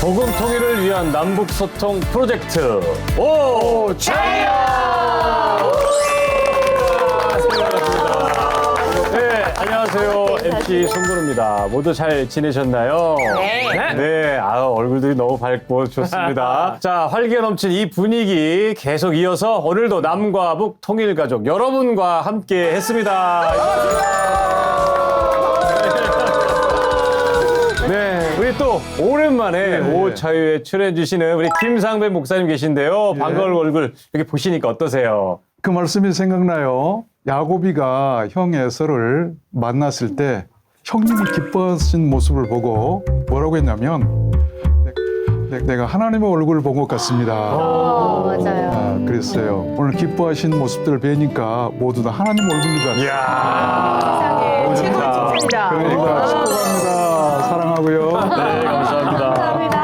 복음 통일을 위한 남북 소통 프로젝트 오 차이요. 네, 안녕하세요. MC 송근우입니다. 모두 잘 지내셨나요? 네. 네, 얼굴들이 너무 밝고 좋습니다. 자, 활기가 넘친 이 분위기 계속 이어서 오늘도 남과 북 통일 가족 여러분과 함께 했습니다. 네, 우리 또 오랜만에 오차유에 출연해 주시는 우리 김상배 목사님 계신데요. 반가운 얼굴 여기 보시니까 어떠세요? 그 말씀이 생각나요. 야곱이가 형 에서를 만났을 때 형님이 기뻐하신 모습을 보고 뭐라고 했냐면 내가 하나님의 얼굴을 본 것 같습니다. 맞아요. 그랬어요. 오늘 기뻐하신 모습들을 뵈니까 모두 다 하나님 얼굴 같아요. 이야, 세상에 최고의 칭찬이다. 그러니까 축복합니다. 사랑하고요. 네, 감사합니다. 감사합니다.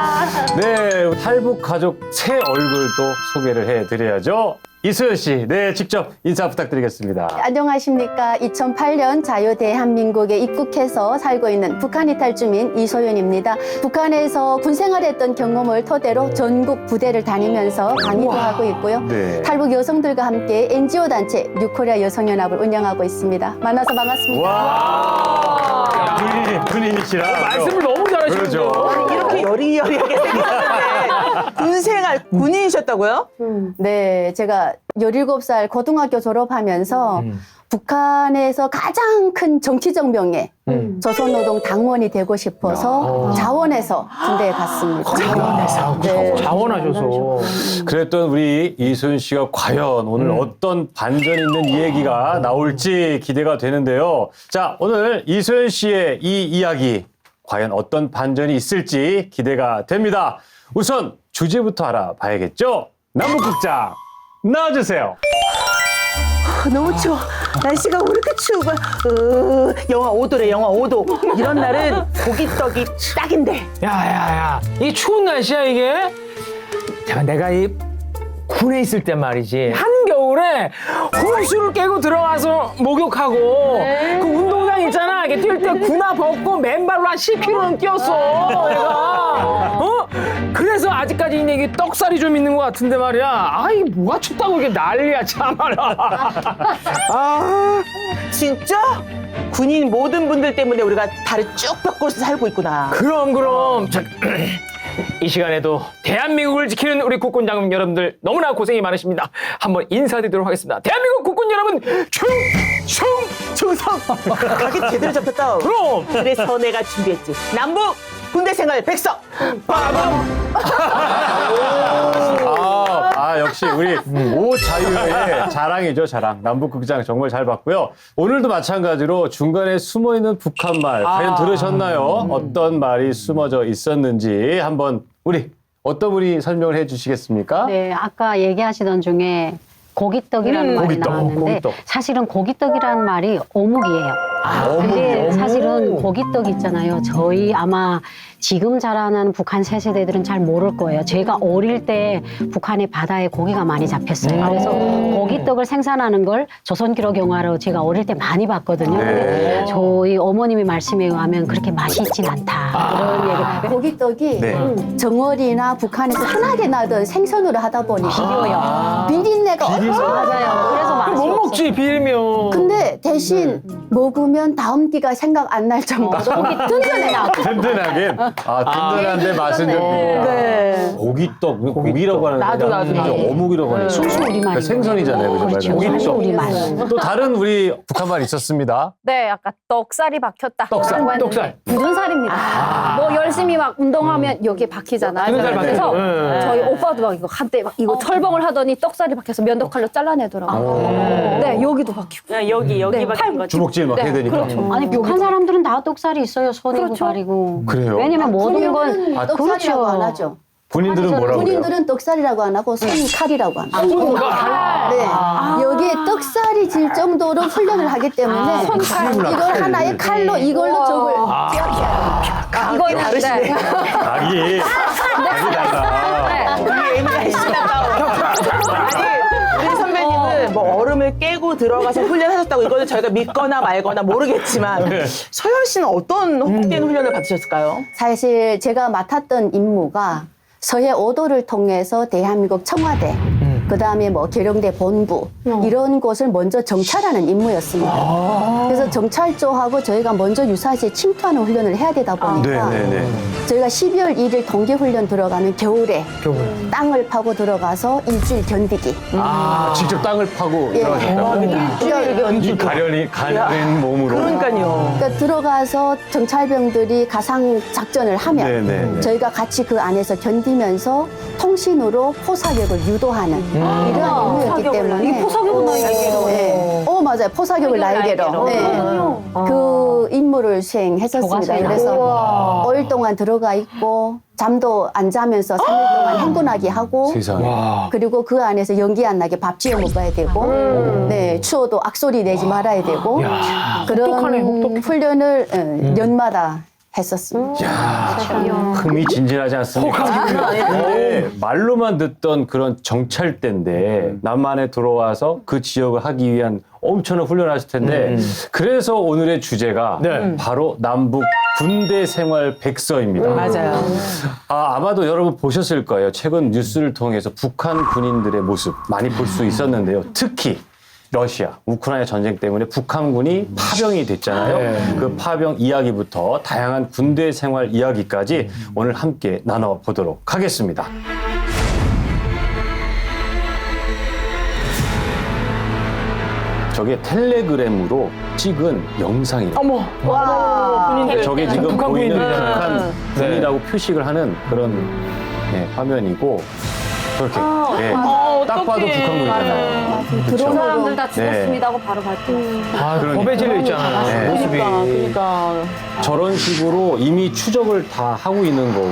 네, 탈북 가족 새 얼굴도 소개를 해드려야죠. 이소연 씨, 네, 직접 인사 부탁드리겠습니다. 안녕하십니까. 2008년 자유대한민국에 입국해서 살고 있는 북한 이탈 주민 이소연입니다. 북한에서 군 생활했던 경험을 토대로 전국 부대를 다니면서 강의도 하고 있고요. 네. 탈북 여성들과 함께 NGO 단체 뉴코리아 여성연합을 운영하고 있습니다. 만나서 반갑습니다. 와, 군인이시라. 말씀을 너무 잘하시는데요. 그렇죠. 이렇게 여리여리하게 생겼는데 군생활 군인이셨다고요? 네, 제가 17살 고등학교 졸업하면서 북한에서 가장 큰 정치적 명예 조선노동 당원이 되고 싶어서 자원해서 군대에 갔습니다. 자원해서 네. 자원하셔서 그랬던 우리 이소연 씨가 과연 오늘 어떤 반전 있는 이야기가 나올지 기대가 되는데요. 자, 오늘 이소연 씨의 이 이야기 과연 어떤 반전이 있을지 기대가 됩니다. 우선 주제부터 알아봐야겠죠? 남북극장 나와주세요. 너무 추워. 날씨가 왜 이렇게 추워? 영하 5도래, 영하 5도. 이런 날은 고기떡이 딱인데. 야야야 이 추운 날씨야 이게. 내가 이 군에 있을 때 말이지 한겨울에 호수를 깨고 들어가서 목욕하고 그 운동장 있잖아. 이게 뛸 때 군화 벗고 맨발로 한 10km는 뛰었어 내가. 그래서 아직까지 이게 떡살이 좀 있는 것 같은데 말이야. 아이 뭐가 춥다고 이게 난리야 참말라. 아, 진짜? 군인 모든 분들 때문에 우리가 다리 쭉 뻗고 살고 있구나. 그럼 자, 이 시간에도 대한민국을 지키는 우리 국군 장군 여러분들 너무나 고생이 많으십니다. 한번 인사드리도록 하겠습니다. 대한민국 국군 여러분 충성! 가기 제대로 잡혔다. 그럼 그래서 내가 준비했지. 남북 군대 생활 백석! 역시 우리 오자유의 자랑이죠, 자랑. 남북극장 정말 잘 봤고요. 오늘도 마찬가지로 중간에 숨어있는 북한말 과연 들으셨나요? 어떤 말이 숨어져 있었는지 한번 우리 어떤 분이 설명을 해주시겠습니까? 네, 아까 얘기하시던 중에 고기떡이라는 말이 고기떡, 나왔는데 고기떡. 사실은 고기떡이라는 말이 어묵이에요. 근데 사실은 고기떡 있잖아요. 저희 아마 지금 자라는 북한 세세대들은 잘 모를 거예요. 제가 어릴 때 북한의 바다에 고기가 많이 잡혔어요. 그래서 고기떡을 생산하는 걸 조선기록 영화로 제가 어릴 때 많이 봤거든요. 근데 저희 어머님이 말씀에 의하면 그렇게 맛이 있진 않다. 이런 얘기. 고기떡이 네. 정어리나 북한에서 흔하게 나던 생선으로 하다 보니 비려요. 비린내가 엄청 맞아요. 그래서 맛이 못 없어요. 먹지 비리면. 근데 대신 먹으면 다음 끼가 생각 안 날 정도로 든든해요. 든든하긴. 든든한데 맛은 좀. 네. 고기떡, 고기라고 하는 나도. 어묵이라고 하는 순수 우리말이에요. 생선이잖아요, 그죠? 그렇죠. 맞아요. 순수 우리말. 또 다른 우리 북한말 있었습니다. 네, 아까 떡살이 박혔다. 떡살, 라고 했는데 떡살. 굳은 살입니다. 뭐 열심히 막 운동하면 여기에 박히잖아요. 굳은 살 그래서 박혀요. 저희 오빠도 막 이거 한때 막 이거 철봉을 하더니 떡살이 박혀서 면도칼로 잘라내더라고요. 네, 여기도 박히고. 야, 여기 네, 박힌 거지. 주먹질 막 해야 되니까. 그렇죠. 아니 북한 사람들은 다 떡살이 있어요. 손이고 그렇죠. 발이고. 그래요? 왜냐면 모든 건 군인들은 떡살이라고 안 그렇죠. 하죠. 군인들은 뭐라고 그래요? 군인들은 떡살이라고 안 하고 손칼이라고 합니다. 네. 여기에 떡살이 질 정도로 훈련을 하기 때문에 이걸 하나의 칼로 이걸로 적을 이거는 다르시네. 각이 달라. 우리 예민하시다. 아니, 우리 선배님은 뭐 얼음을 영상을 깨고 들어가서 훈련하셨다고 이거는 저희가 믿거나 말거나 모르겠지만 소연 씨는 어떤 혹된 훈련을 받으셨을까요? 사실 제가 맡았던 임무가 서해 5도를 통해서 대한민국 청와대, 그다음에 뭐 계룡대 본부 이런 곳을 먼저 정찰하는 임무였습니다. 그래서 정찰조하고 저희가 먼저 유사시에 침투하는 훈련을 해야 되다 보니까 저희가 12월 1일 동계훈련 들어가는 겨울에 땅을 파고 들어가서 일주일 견디기. 직접 땅을 파고 예. 들어가셨다고요? 이 가려린 몸으로. 그러니까요. 그러니까 들어가서 정찰병들이 가상 작전을 하면 저희가 같이 그 안에서 견디면서 통신으로 포사격을 유도하는 이러한 임무였기 때문에 이 포사격은 날개로. 네. 맞아요. 포사격을 날개로. 네. 그 임무를 수행했었습니다. 그래서 5일 동안 들어가 있고 잠도 안 자면서 3일 동안 행군하기 하고 세상에. 그리고 그 안에서 연기 안 나게 밥 지어 먹어야 되고 네, 추워도 악소리 내지 말아야 되고 그런 혹독하네, 혹독해. 훈련을 년마다 했었습니다. 흥미진진하지 않습니까? 근데 말로만 듣던 그런 정찰대인데 남한에 들어와서 그 지역을 하기 위한 엄청난 훈련을 하실 텐데 그래서 오늘의 주제가 바로 남북 군대 생활 백서입니다. 맞아요. 아마도 여러분 보셨을 거예요. 최근 뉴스를 통해서 북한 군인들의 모습 많이 볼 수 있었는데요. 특히 러시아, 우크라이나 전쟁 때문에 북한군이 파병이 됐잖아요. 그 파병 이야기부터 다양한 군대 생활 이야기까지 오늘 함께 나눠보도록 하겠습니다. 저게 텔레그램으로 찍은 영상이에요. 어머. 저게 지금 북한 보이는 군인들이잖아요. 북한 군이라고 표식을 하는 그런 화면이고 그렇게 딱 봐도 어떡해. 북한 군이잖아요. 그 그렇죠? 사람들 다 죽었습니다 하고 바로 발표. 겁에 질려 있잖아. 모습이. 그러니까. 저런 식으로 이미 추적을 다 하고 있는 거고,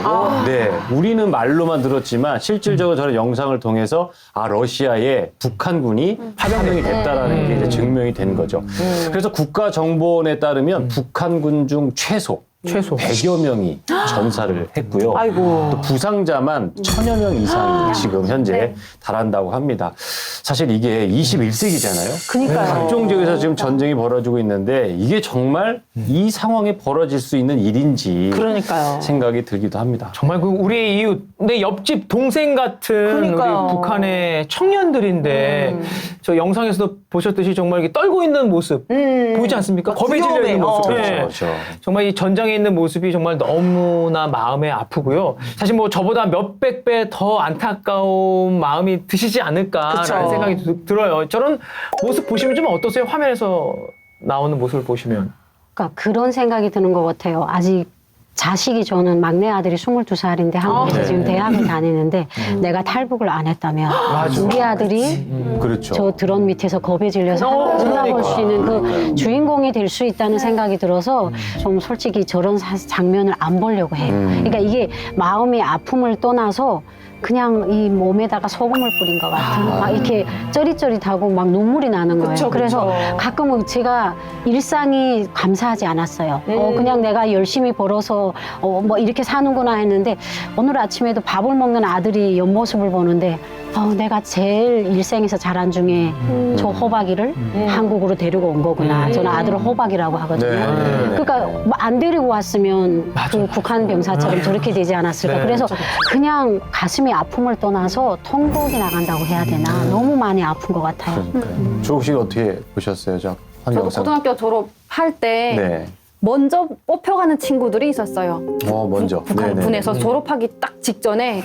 우리는 말로만 들었지만 실질적으로 저런 영상을 통해서 러시아에 북한군이 파병이 됐다라는 게 이제 증명이 된 거죠. 그래서 국가정보원에 따르면 북한군 중 최소 100여 명이 전사를 했고요. 아이고. 또 부상자만 1000여 명 이상이 지금 현재 달한다고 합니다. 사실 이게 21세기잖아요. 그러니까요. 각종 지역에서 지금 전쟁이 벌어지고 있는데 이게 정말 이 상황에 벌어질 수 있는 일인지 그러니까요. 생각이 들기도 합니다. 정말 그 우리의 이웃, 내 옆집 동생 같은 그러니까요. 우리 북한의 청년들인데 저 영상에서도 보셨듯이 정말 이렇게 떨고 있는 모습 보이지 않습니까? 겁에 질려 있는 모습. 그렇죠. 정말 이 전장에 있는 모습이 정말 너무나 마음에 아프고요. 사실 뭐 저보다 몇백 배 더 안타까운 마음이 드시지 않을까라는 그쵸. 생각이 들어요. 저런 모습 보시면 좀 어떠세요? 화면에서 나오는 모습을 보시면. 그러니까 그런 생각이 드는 것 같아요. 아직 자식이 저는 막내 아들이 22살인데 한국에서 지금 대학을 다니는데 내가 탈북을 안 했다면 우리 아들이 그렇죠. 저 드론 밑에서 겁에 질려서 쳐다볼 수 있는 그 주인공이 될 수 있다는 생각이 들어서 좀 솔직히 저런 장면을 안 보려고 해요. 그러니까 이게 마음의 아픔을 떠나서 그냥 이 몸에다가 소금을 뿌린 것 같은 막 이렇게 쩌릿쩌릿하고 막 눈물이 나는 거예요. 그쵸, 그래서 그쵸. 가끔은 제가 일상이 감사하지 않았어요. 그냥 내가 열심히 벌어서 뭐 이렇게 사는구나 했는데 오늘 아침에도 밥을 먹는 아들이 옆모습을 보는데 내가 제일 일생에서 자란 중에 저 호박이를 한국으로 데리고 온 거구나. 저는 아들을 호박이라고 하거든요. 그러니까 뭐안 데리고 왔으면 그 북한 병사처럼 저렇게 되지 않았을까. 그래서 그냥 가슴이 아픔을 떠나서 통곡이 나간다고 해야 되나. 너무 많이 아픈 것 같아요. 조국 씨가 어떻게 보셨어요? 저 저도 영상. 고등학교 졸업할 때 먼저 뽑혀가는 친구들이 있었어요. 먼저. 북한군에서 졸업하기 딱 직전에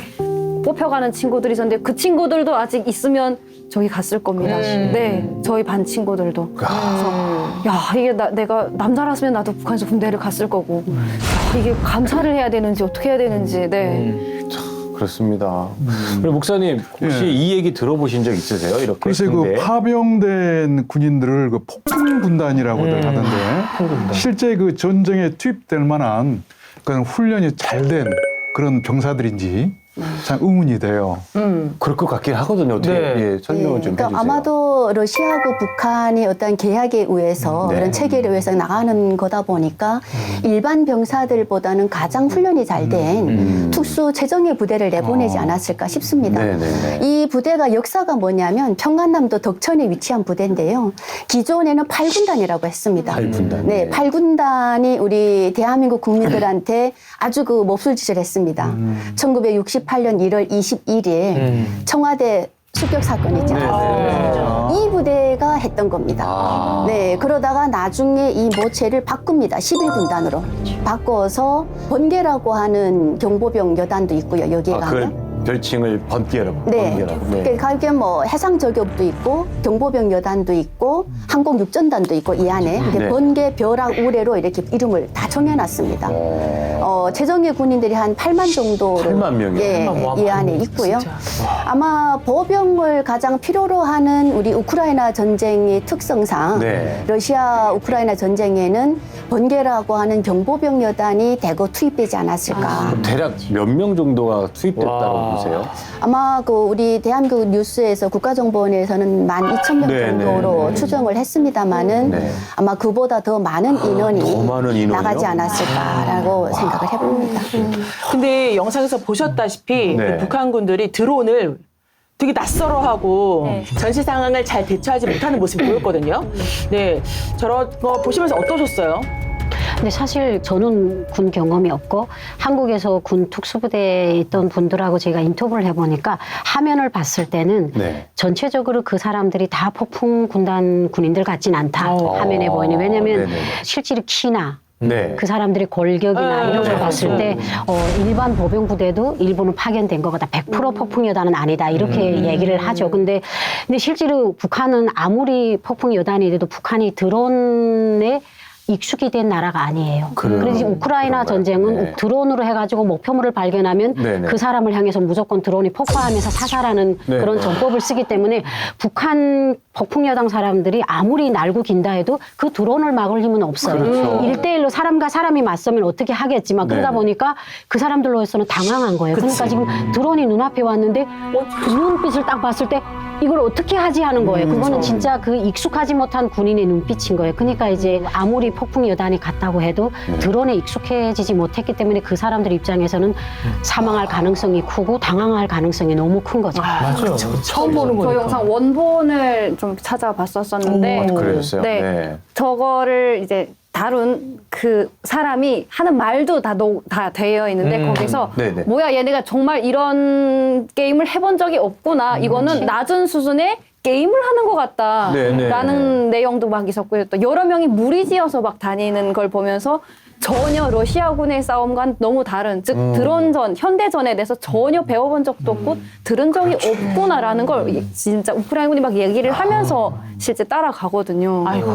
뽑혀가는 친구들이 있었는데 그 친구들도 아직 있으면 저기 갔을 겁니다. 네, 저희 반 친구들도. 그래서 야 이게 내가 남자라면 나도 북한에서 군대를 갔을 거고 야, 이게 감사를 해야 되는지 어떻게 해야 되는지. 그렇습니다. 그리고 목사님 혹시 이 얘기 들어보신 적 있으세요? 이렇게 글쎄 군대? 그 파병된 군인들을 그 폭군 군단이라고들 하던데 실제 그 전쟁에 투입될 만한 그런 훈련이 잘 된 그런 병사들인지 참 의문이 돼요. 그럴 것 같긴 하거든요. 어떻게 설명을 좀 그러니까 해주세요. 아마도 아무래도 러시아하고 북한이 어떤 계약에 의해서 네. 그런 체계에 의해서 나가는 거다 보니까 일반 병사들보다는 가장 훈련이 잘 된 특수 최정예 부대를 내보내지 않았을까 싶습니다. 네네네. 이 부대가 역사가 뭐냐면 평안남도 덕천에 위치한 부대인데요. 기존에는 8군단이라고 했습니다. 8군단. 네, 8군단이 우리 대한민국 국민들한테 아주 그 몹쓸짓을 했습니다. 1968년 1월 21일 청와대 습격 사건이 있지 않았습니까? 이 부대가 했던 겁니다. 아. 네, 그러다가 나중에 이 모체를 바꿉니다. 11군단으로 바꿔서 번개라고 하는 경보병 여단도 있고요. 여기에 아, 가면. 그 별칭을 번개라고. 네. 번개라고. 그러니까 가게 뭐 해상 저격도 있고 경보병 여단도 있고 항공 육전단도 있고 이 안에 근데 네. 번개 벼락 우레로 이렇게 이름을 다 정해놨습니다. 최정예 군인들이 한 8만 정도로 8만 명이요? 예, 이 안에 있고요. 아마 보병을 가장 필요로 하는 우리 우크라이나 전쟁의 특성상 네. 러시아 우크라이나 전쟁에는 번개라고 하는 경보병 여단이 대거 투입되지 않았을까. 대략 몇 명 정도가 투입됐다고 보세요? 아마 그 우리 대한민국 뉴스에서 국가정보원에서는 12,000명 네, 정도로 네. 추정을 했습니다마는 네. 아마 그보다 더 많은 인원이 더 많은 인원이요? 나가지 않았을까라고 생각을 해봅니다. 근데 영상에서 보셨다시피 네. 북한군들이 드론을 되게 낯설어하고 전시 상황을 잘 대처하지 못하는 모습이 보였거든요. 네, 저런 거 보시면서 어떠셨어요? 근데 사실 저는 군 경험이 없고 한국에서 군 특수부대에 있던 분들하고 제가 인터뷰를 해보니까 화면을 봤을 때는 네. 전체적으로 그 사람들이 다 폭풍 군단 군인들 같진 않다 화면에 보이니 왜냐면 네네네. 실제로 키나 네. 그 사람들의 골격이나 이런 걸 봤을 때 일반 보병 부대도 일부는 파견된 거다. 100% 폭풍 여단은 아니다. 이렇게 얘기를 하죠. 근데 실제로 북한은 아무리 폭풍 여단이 돼도 북한이 드론에 익숙이 된 나라가 아니에요. 그래서 우크라이나 그런가요? 전쟁은 네. 드론으로 해가지고 목표물을 발견하면 네네. 그 사람을 향해서 무조건 드론이 폭파하면서 사살하는 네. 그런 전법을 쓰기 때문에 북한 폭풍여당 사람들이 아무리 날고 긴다 해도 그 드론을 막을 힘은 없어요. 그렇죠. 1대1로 사람과 사람이 맞서면 어떻게 하겠지만 그러다 네네. 보니까 그 사람들로서는 당황한 거예요. 그러니까 지금 드론이 눈앞에 왔는데 눈빛을 딱 봤을 때 이걸 어떻게 하지 하는 거예요. 그거는 진짜 그 익숙하지 못한 군인의 눈빛인 거예요. 그러니까 이제 아무리 폭풍 여단이 갔다고 해도 드론에 익숙해지지 못했기 때문에 그 사람들 입장에서는 사망할 가능성이 크고 당황할 가능성이 너무 큰 거죠. 맞아요. 처음 보는 저 거니까. 영상 원본을 좀 찾아봤었었는데 그러셨어요? 네. 네. 저거를 이제 다룬 그 사람이 하는 말도 다 되어 있는데 거기서 네네. 뭐야 얘네가 정말 이런 게임을 해본 적이 없구나. 이거는 낮은 수준의 게임을 하는 것 같다라는 내용도 막 있었고요. 또 여러 명이 무리지어서 막 다니는 걸 보면서 전혀 러시아군의 싸움과는 너무 다른, 즉 드론전, 현대전에 대해서 전혀 배워본 적도 없고 들은 적이 없구나라는 걸 진짜 우크라이나군이 막 얘기를 하면서 실제 따라가거든요. 아이고.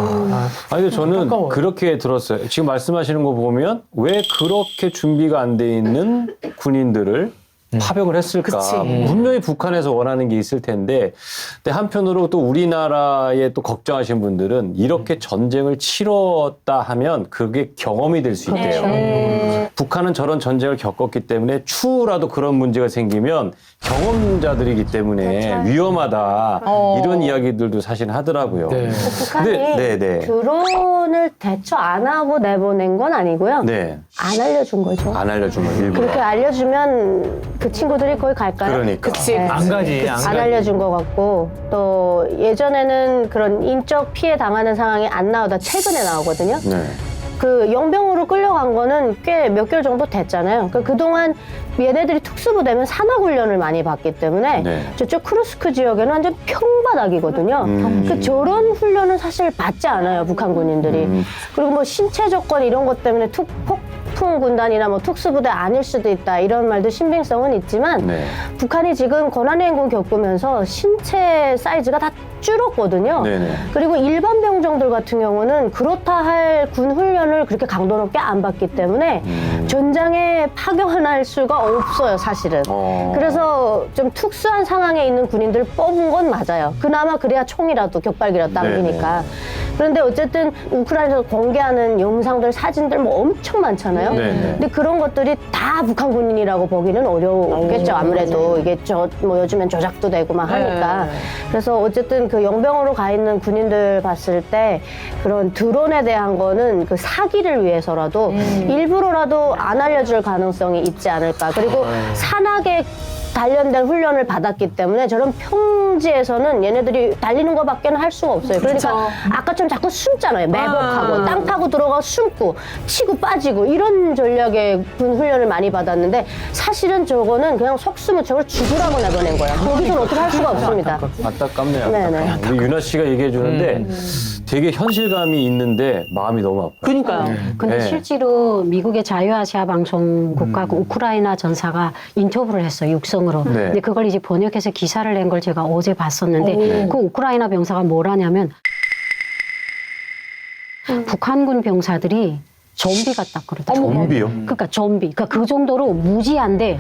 아니, 근데 저는 안타까워요. 그렇게 들었어요. 지금 말씀하시는 거 보면 왜 그렇게 준비가 안 돼 있는 군인들을 파병을 했을까? 그치. 분명히 북한에서 원하는 게 있을 텐데, 근데 한편으로 또 우리나라에 또 걱정하시는 분들은 이렇게 전쟁을 치렀다 하면 그게 경험이 될 수 있대요. 북한은 저런 전쟁을 겪었기 때문에 추후라도 그런 문제가 생기면 경험자들이기 때문에 위험하다. 이런 이야기들도 사실 하더라고요. 네. 북한이 네. 드론을 대처 안 하고 내보낸 건 아니고요. 네. 안 알려준 거죠. 안 알려주면 일부러. 그렇게 알려주면 그 친구들이 거기 갈까요? 그러니까. 그치. 안 가지. 안 알려준 것 같고 또 예전에는 그런 인적 피해 당하는 상황이 안 나오다 최근에 나오거든요. 네. 그 용병으로 끌려간 거는 꽤 몇 개월 정도 됐잖아요. 그러니까 그동안 얘네들이 특수부대면 산악훈련을 많이 받기 때문에 네. 저쪽 크루스크 지역에는 완전 평바닥이거든요. 그 저런 훈련은 사실 받지 않아요, 북한 군인들이. 그리고 뭐 신체 조건 이런 것 때문에 폭풍 군단이나 뭐 특수부대 아닐 수도 있다 이런 말도 신빙성은 있지만 네. 북한이 지금 고난행군 겪으면서 신체 사이즈가 다 줄었거든요. 네네. 그리고 일반 병정들 같은 경우는 그렇다 할 군 훈련을 그렇게 강도 높게 안 받기 때문에 전장에 파견할 수가 없어요, 사실은. 그래서 좀 특수한 상황에 있는 군인들 뽑은 건 맞아요. 그나마 그래야 총이라도 격발기라도 당기니까. 그런데 어쨌든 우크라이나에서 공개하는 영상들, 사진들 뭐 엄청 많잖아요. 네. 근데 그런 것들이 다 북한 군인이라고 보기는 어려웠겠죠. 아무래도 이게 뭐 요즘엔 조작도 되고 막 하니까. 그래서 어쨌든 그 용병으로 가 있는 군인들 봤을 때 그런 드론에 대한 거는 그 사기를 위해서라도 일부러라도 안 알려줄 가능성이 있지 않을까. 그리고 산악에 단련된 훈련을 받았기 때문에 저런 평지에서는 얘네들이 달리는 것밖에는 할 수가 없어요. 그러니까 아까처럼 자꾸 숨잖아요. 매복하고 땅 파고 들어가 숨고 치고 빠지고 이런 전략의 군 훈련을 많이 받았는데 사실은 저거는 그냥 속수무책으로 죽으라고 내보낸 거야. 거기서는 어떻게 할 수가 없습니다. 안타깝네요. 네네. 안타깝네요. 우리 윤아 씨가 얘기해 주는데 되게 현실감이 있는데 마음이 너무 아파요. 그러니까요. 근데 네. 실제로 미국의 자유아시아 방송국하고 우크라이나 전사가 인터뷰를 했어요, 육성으로. 네. 근데 그걸 이제 번역해서 기사를 낸 걸 제가 어제 봤었는데 그 우크라이나 병사가 뭐라냐면 북한군 병사들이 좀비 같다 그러더라고요. 좀비요? 그러니까 좀비. 그러니까 그 정도로 무지한데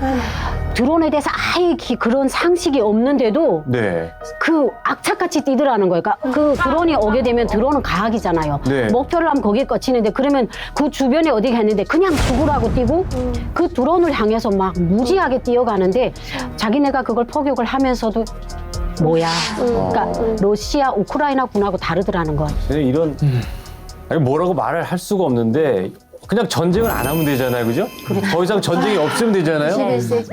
드론에 대해서 아예 그런 상식이 없는데도 네. 그 악착같이 뛰더라는 거예요. 그러니까 그 드론이 오게 되면 드론은 과학이잖아요. 네. 목표를 하면 거기에 꽂히는데 그러면 그 주변에 어디 갔는데 그냥 죽으라고 뛰고 그 드론을 향해서 막 무지하게 뛰어가는데 자기네가 그걸 포격을 하면서도 뭐야. 그러니까 러시아, 우크라이나 군하고 다르더라는 거예요. 근데 이런 아니, 뭐라고 말을 할 수가 없는데 그냥 전쟁을 안 하면 되잖아요, 그죠? 더 이상 전쟁이 없으면 되잖아요.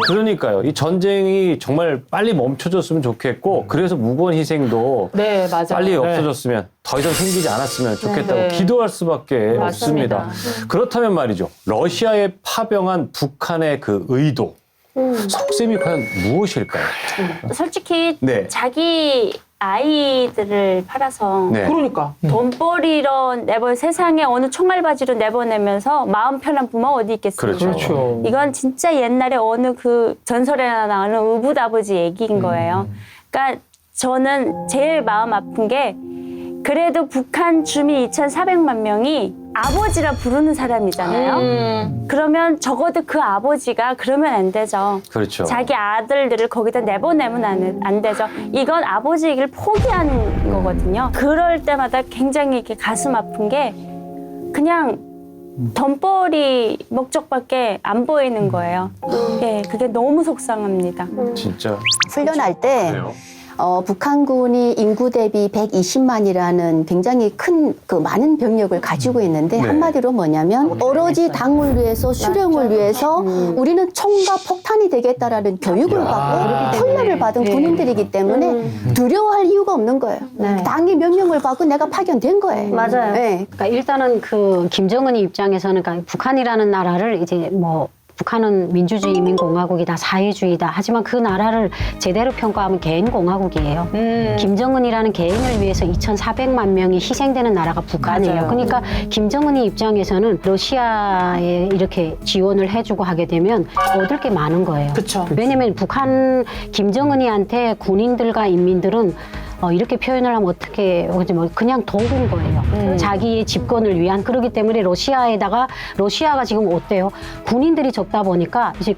그러니까요. 이 전쟁이 정말 빨리 멈춰졌으면 좋겠고 그래서 무고한 희생도 네, 맞아요. 빨리 없어졌으면 더 이상 생기지 않았으면 좋겠다고 네. 기도할 수밖에 맞습니다. 없습니다. 그렇다면 말이죠. 러시아에 파병한 북한의 그 의도, 속셈이 과연 무엇일까요? 솔직히 네. 자기 아이들을 팔아서 네. 그러니까. 돈벌이로 세상에 어느 총알바지로 내보내면서 마음 편한 부모 어디 있겠습니까? 그렇죠. 이건 진짜 옛날에 어느 그 전설에나 나오는 의붓아버지 얘기인 거예요. 그러니까 저는 제일 마음 아픈 게 그래도 북한 주민 2,400만 명이 아버지라 부르는 사람이잖아요. 그러면 적어도 그 아버지가 그러면 안 되죠. 그렇죠. 자기 아들들을 거기다 내보내면 안 되죠. 이건 아버지 얘기를 포기한 거거든요. 그럴 때마다 굉장히 이렇게 가슴 아픈 게 그냥 돈벌이 목적밖에 안 보이는 거예요. 예, 그게 너무 속상합니다. 진짜. 훈련할 때 그래요. 북한군이 인구 대비 120만이라는 굉장히 큰 그 많은 병력을 가지고 있는데 네. 한마디로 뭐냐면 오로지 당을 위해서 수령을 위해서 우리는 총과 폭탄이 되겠다라는 교육을 받고 훈련을 받은 군인들이기 때문에 두려워할 이유가 없는 거예요. 당이 명령을 받고 내가 파견된 거예요. 맞아요. 네. 그러니까 일단은 그 김정은이 입장에서는 그러니까 북한이라는 나라를 이제 뭐 북한은 민주주의 인민공화국이다, 사회주의다. 하지만 그 나라를 제대로 평가하면 개인공화국이에요. 김정은이라는 개인을 위해서 2,400만 명이 희생되는 나라가 북한이에요. 맞아요. 그러니까 김정은이 입장에서는 러시아에 이렇게 지원을 해주고 하게 되면 얻을 게 많은 거예요. 그쵸. 왜냐면 북한 김정은이한테 군인들과 인민들은 이렇게 표현을 하면 어떻게 그냥 도구인 거예요. 자기의 집권을 위한. 그렇기 때문에 러시아가 지금 어때요? 군인들이 적다 보니까 이제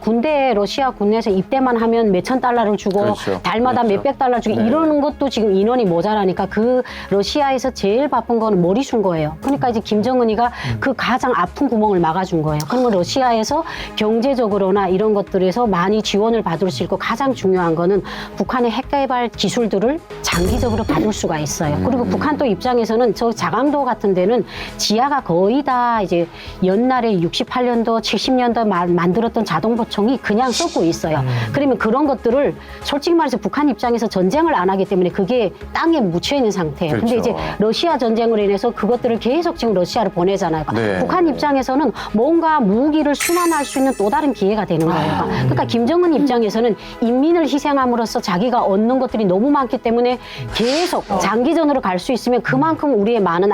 러시아 군에서 입대만 하면 몇천 달러를 주고 그렇죠. 달마다 그렇죠. 몇백 달러 주고 네. 이러는 것도 지금 인원이 모자라니까 그 러시아에서 제일 바쁜 거는 머리순 거예요. 그러니까 이제 김정은이가 그 가장 아픈 구멍을 막아준 거예요. 그러면 러시아에서 경제적으로나 이런 것들에서 많이 지원을 받을 수 있고 가장 중요한 거는 북한의 핵개발 기술들을 장기적으로 받을 수가 있어요. 그리고 북한 또 입장에서는 저 자강도 같은 데는 지하가 거의 다 이제 옛날에 68년도, 70년도 만들었던 자동보총이 그냥 썩고 있어요. 그러면 그런 것들을 솔직히 말해서 북한 입장에서 전쟁을 안 하기 때문에 그게 땅에 묻혀 있는 상태예요. 근데 그렇죠. 이제 러시아 전쟁으로 인해서 그것들을 계속 지금 러시아로 보내잖아요. 네. 북한 입장에서는 뭔가 무기를 순환할 수 있는 또 다른 기회가 되는 거예요. 그러니까 김정은 입장에서는 인민을 희생함으로써 자기가 얻는 것들이 너무 많기 때문에 계속 장기전으로 갈 수 있으면 그만큼 우리의 많은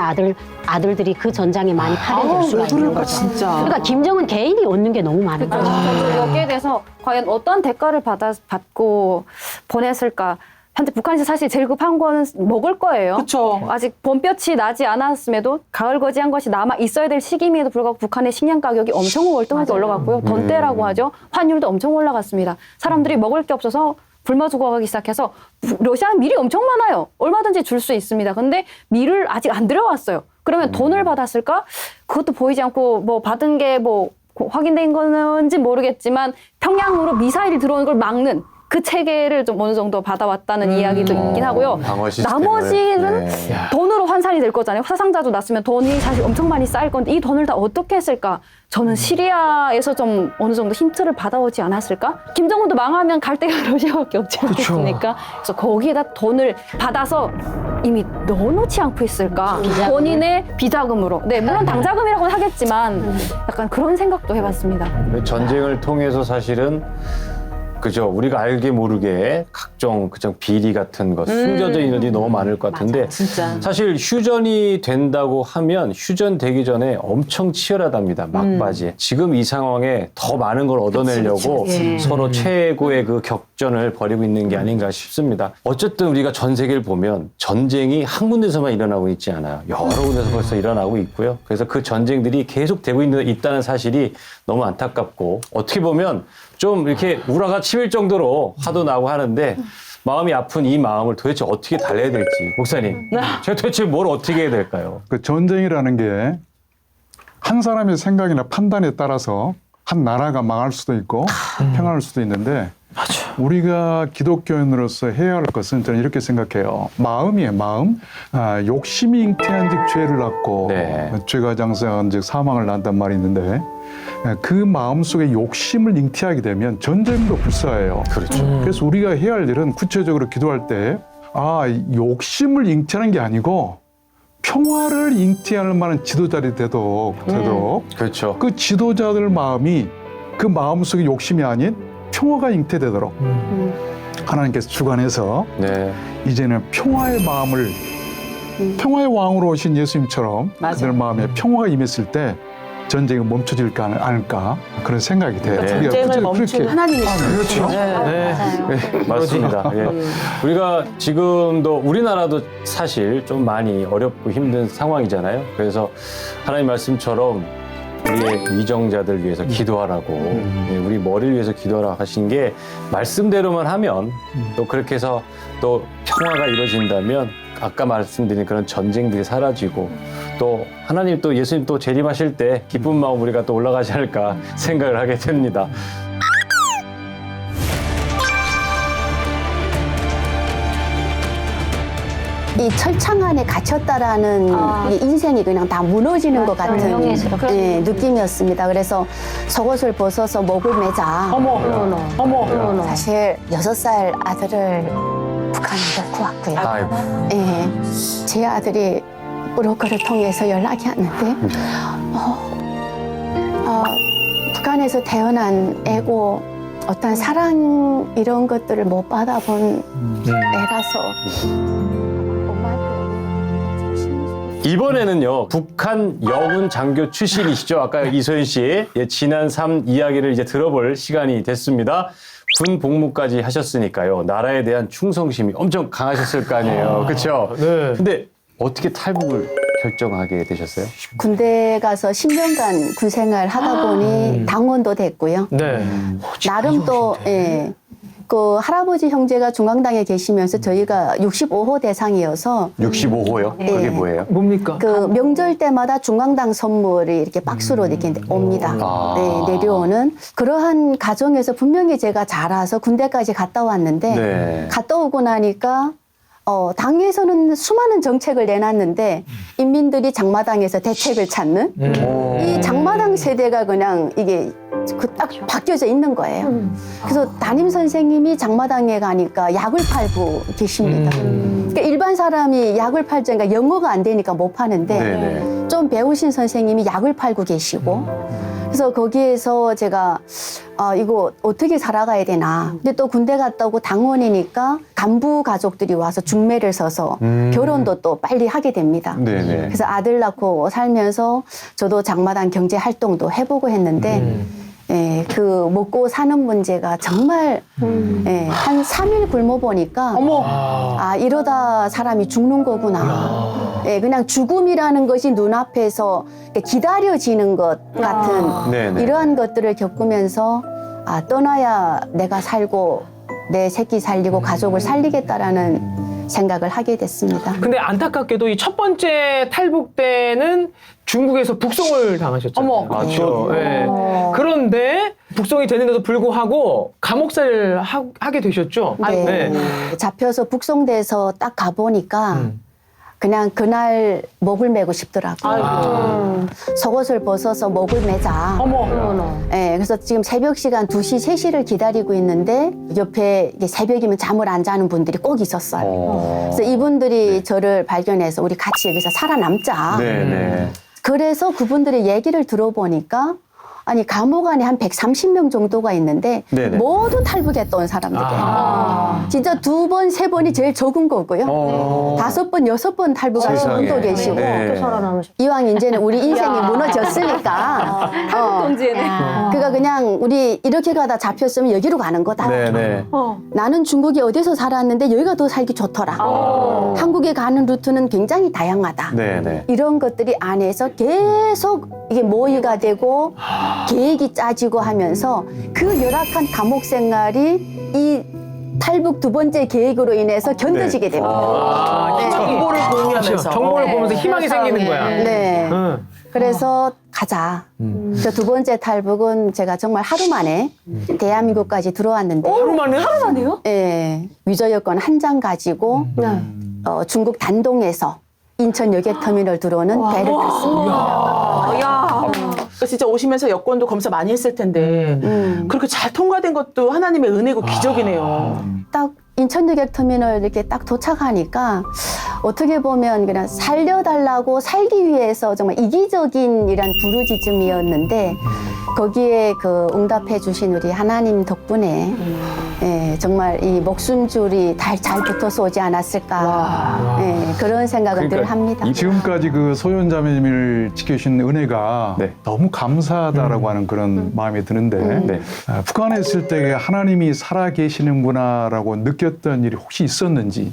아들들이 그 전장에 많이 파견될 수가 있는 거죠. 진짜. 그러니까 김정은 개인이 얻는 게 너무 많은 거죠. 저도 여기에 대해서 과연 어떤 대가를 받고 보냈을까? 한때 북한에서 사실 제일 급한 거는 먹을 거예요. 그쵸. 아직 봄볕이 나지 않았음에도 가을거지한 것이 남아 있어야 될 시기임에도 불구하고 북한의 식량 가격이 엄청 월등하게 올라갔고요. 돈대라고 하죠. 환율도 엄청 올라갔습니다. 사람들이 먹을 게 없어서 불마 조각하기 시작해서 러시아는 밀이 엄청 많아요. 얼마든지 줄 수 있습니다. 근데 밀을 아직 안 들여왔어요. 그러면 돈을 받았을까? 그것도 보이지 않고 뭐 받은 게 뭐 확인된 건지 모르겠지만 평양으로 미사일이 들어오는 걸 막는 그 체계를 좀 어느 정도 받아왔다는 이야기도 있긴 하고요. 방어 시스템을. 나머지는 네. 돈으로 환산이 될 거잖아요. 사상자도 났으면 돈이 사실 엄청 많이 쌓일 건데 이 돈을 다 어떻게 했을까? 저는 시리아에서 좀 어느 정도 힌트를 받아오지 않았을까? 김정은도 망하면 갈 데가 러시아밖에 없지 않겠습니까? 그래서 거기에다 돈을 받아서 이미 넣어놓지 않고 있을까? 본인의 비자금으로. 네, 물론 당자금이라고는 하겠지만 약간 그런 생각도 해봤습니다. 전쟁을 통해서 사실은 그죠. 우리가 알게 모르게 각종 그냥 비리 같은 것 숨겨져 있는 일이 너무 많을 것 같은데 진짜. 사실 휴전이 된다고 하면 휴전 되기 전에 엄청 치열하답니다. 막바지. 지금 이 상황에 더 많은 걸 얻어내려고 서로 최고의 그 격전을 벌이고 있는 게 아닌가 싶습니다. 어쨌든 우리가 전 세계를 보면 전쟁이 한 군데서만 일어나고 있지 않아요. 여러 군데서 벌써 일어나고 있고요. 그래서 그 전쟁들이 계속 되고 있다는 사실이 너무 안타깝고 어떻게 보면 좀 이렇게 우라가 치밀 정도로 화도 나고 하는데 마음이 아픈 이 마음을 도대체 어떻게 달래야 될지 목사님 제가 도대체 뭘 어떻게 해야 될까요? 그 전쟁이라는 게 한 사람의 생각이나 판단에 따라서 한 나라가 망할 수도 있고 평안할 수도 있는데 우리가 기독교인으로서 해야 할 것은 저는 이렇게 생각해요. 마음이에요, 마음. 욕심이 잉태한 즉 죄를 낳고 네. 죄가 장성한 즉 사망을 낳는단 말이 있는데 그 마음 속에 욕심을 잉태하게 되면 전쟁도 불사해요. 그렇죠. 그래서 우리가 해야 할 일은 구체적으로 기도할 때 욕심을 잉태하는 게 아니고 평화를 잉태할 만한 지도자들이 되도록 그렇죠. 그 지도자들 마음이 그 마음 속에 욕심이 아닌 평화가 잉태되도록 하나님께서 주관해서 네. 이제는 평화의 마음을 평화의 왕으로 오신 예수님처럼 맞아. 그들 마음에 평화가 임했을 때 전쟁이 멈춰질까 않을까 그런 생각이 돼요. 네. 우리가 전쟁을 구체적으로 멈추는 하나님이 그렇죠. 네, 맞습니다. 예. 우리가 지금도 우리나라도 사실 좀 많이 어렵고 힘든 상황이잖아요. 그래서 하나님 말씀처럼 우리의 위정자들 위해서 기도하라고 예, 우리 머리를 위해서 기도하라고 하신 게 말씀대로만 하면 또 그렇게 해서 또 평화가 이루어진다면 아까 말씀드린 그런 전쟁들이 사라지고 또 하나님 또 예수님 또 재림하실 때 기쁜 마음 우리가 또 올라가지 않을까 생각을 하게 됩니다. 이 철창 안에 갇혔다라는 이 인생이 그냥 다 무너지는 것 같은 느낌이었습니다. 그래서 속옷을 벗어서 목을 매자. 어머. 사실 6살 아들을 북한에서 구했고요. 아이고. 예, 제 아들이 브로커를 통해서 연락이 왔는데 북한에서 태어난 애고 어떤 사랑 이런 것들을 못 받아본 애라서 이번에는요 북한 여군 장교 출신이시죠. 아까 이소연 씨 지난 삶 이야기를 이제 들어볼 시간이 됐습니다. 군 복무까지 하셨으니까요 나라에 대한 충성심이 엄청 강하셨을 거 아니에요. 그렇죠? 네. 근데 어떻게 탈북을 결정하게 되셨어요? 군대 가서 10년간 군 생활 하다 보니 당원도 됐고요. 네. 나름 또 그 할아버지 형제가 중앙당에 계시면서 저희가 65호 대상이어서 65호요? 네. 그게 뭐예요? 뭡니까? 그 명절 때마다 중앙당 선물이 이렇게 박스로 이렇게 옵니다. 네, 내려오는 그러한 가정에서 분명히 제가 자라서 군대까지 갔다 왔는데 네. 갔다 오고 나니까 당에서는 수많은 정책을 내놨는데 인민들이 장마당에서 대책을 찾는 이 장마당 세대가 그냥 이게 딱 바뀌어져 있는 거예요. 그래서 담임 선생님이 장마당에 가니까 약을 팔고 계십니다. 그러니까 일반 사람이 약을 팔죠. 그러니까 영어가 안 되니까 못 파는데 네네. 좀 배우신 선생님이 약을 팔고 계시고 그래서 거기에서 제가 이거 어떻게 살아가야 되나. 근데 또 군대 갔다 오고 당원이니까 간부 가족들이 와서 중매를 서서 결혼도 또 빨리 하게 됩니다. 네네. 그래서 아들 낳고 살면서 저도 장마당 경제 활동도 해보고 했는데 그 먹고 사는 문제가 정말 한 3일 굶어 보니까 이러다 사람이 죽는 거구나. 그냥 죽음이라는 것이 눈앞에서 기다려지는 것 같은 네네. 이러한 것들을 겪으면서 떠나야 내가 살고 내 새끼 살리고 가족을 살리겠다라는 생각을 하게 됐습니다. 근데 안타깝게도 이 첫 번째 탈북 때는 중국에서 북송을 당하셨잖아요. 어머. 맞죠. 네. 그런데 북송이 되는데도 불구하고 감옥살이를 하게 되셨죠? 네. 잡혀서 북송돼서 딱 가보니까 그냥 그날 목을 매고 싶더라고요. 속옷을 벗어서 목을 매자. 어머. 네, 그래서 지금 새벽 시간 2시, 3시를 기다리고 있는데 옆에 이게 새벽이면 잠을 안 자는 분들이 꼭 있었어요. 그래서 이분들이 저를 발견해서 우리 같이 여기서 살아남자. 네네. 그래서 그분들의 얘기를 들어보니까 아니 감옥 안에 한 130명 정도가 있는데 네네. 모두 탈북했다 온 사람들이에요. 진짜 2번, 3번이 제일 적은 거고요. 5번, 6번 탈북하신 세상에. 분도 계시고 네. 이왕 이제는 우리 인생이 무너졌으니까 동지네. 그러니까 그냥 우리 이렇게 가다 잡혔으면 여기로 가는 거다. 네네. 나는 중국에 어디서 살았는데 여기가 더 살기 좋더라. 한국에 가는 루트는 굉장히 다양하다. 네네. 이런 것들이 안에서 계속 이게 모의가 되고 계획이 짜지고 하면서 그 열악한 감옥 생활이 이 탈북 2번째 계획으로 인해서 견뎌지게 됩니다. 정보를 공유하면서. 정보를 보면서 희망이 생기는 거야. 네. 응. 그래서 가자. 저 2번째 탈북은 제가 정말 하루 만에 대한민국까지 들어왔는데 하루 만에? 예, 위조 여권 한 장 가지고 중국 단동에서 인천 여객터미널 들어오는 배를 탔습니다. 야, 진짜 오시면서 여권도 검사 많이 했을 텐데 그렇게 잘 통과된 것도 하나님의 은혜고 기적이네요. 딱 인천 여객터미널 이렇게 딱 도착하니까 어떻게 보면 그냥 살려달라고 살기 위해서 정말 이기적인 이란 부르짖음이었는데 거기에 그 응답해 주신 우리 하나님 덕분에 예, 정말 이 목숨줄이 잘 붙어서 오지 않았을까 예, 그런 생각을 늘 합니다. 지금까지 그 소연자매님을 지켜주신 은혜가 네. 너무 감사하다라고 하는 그런 마음이 드는데 네. 북한에 있을 때 하나님이 살아계시는구나라고 느꼈던 일이 혹시 있었는지.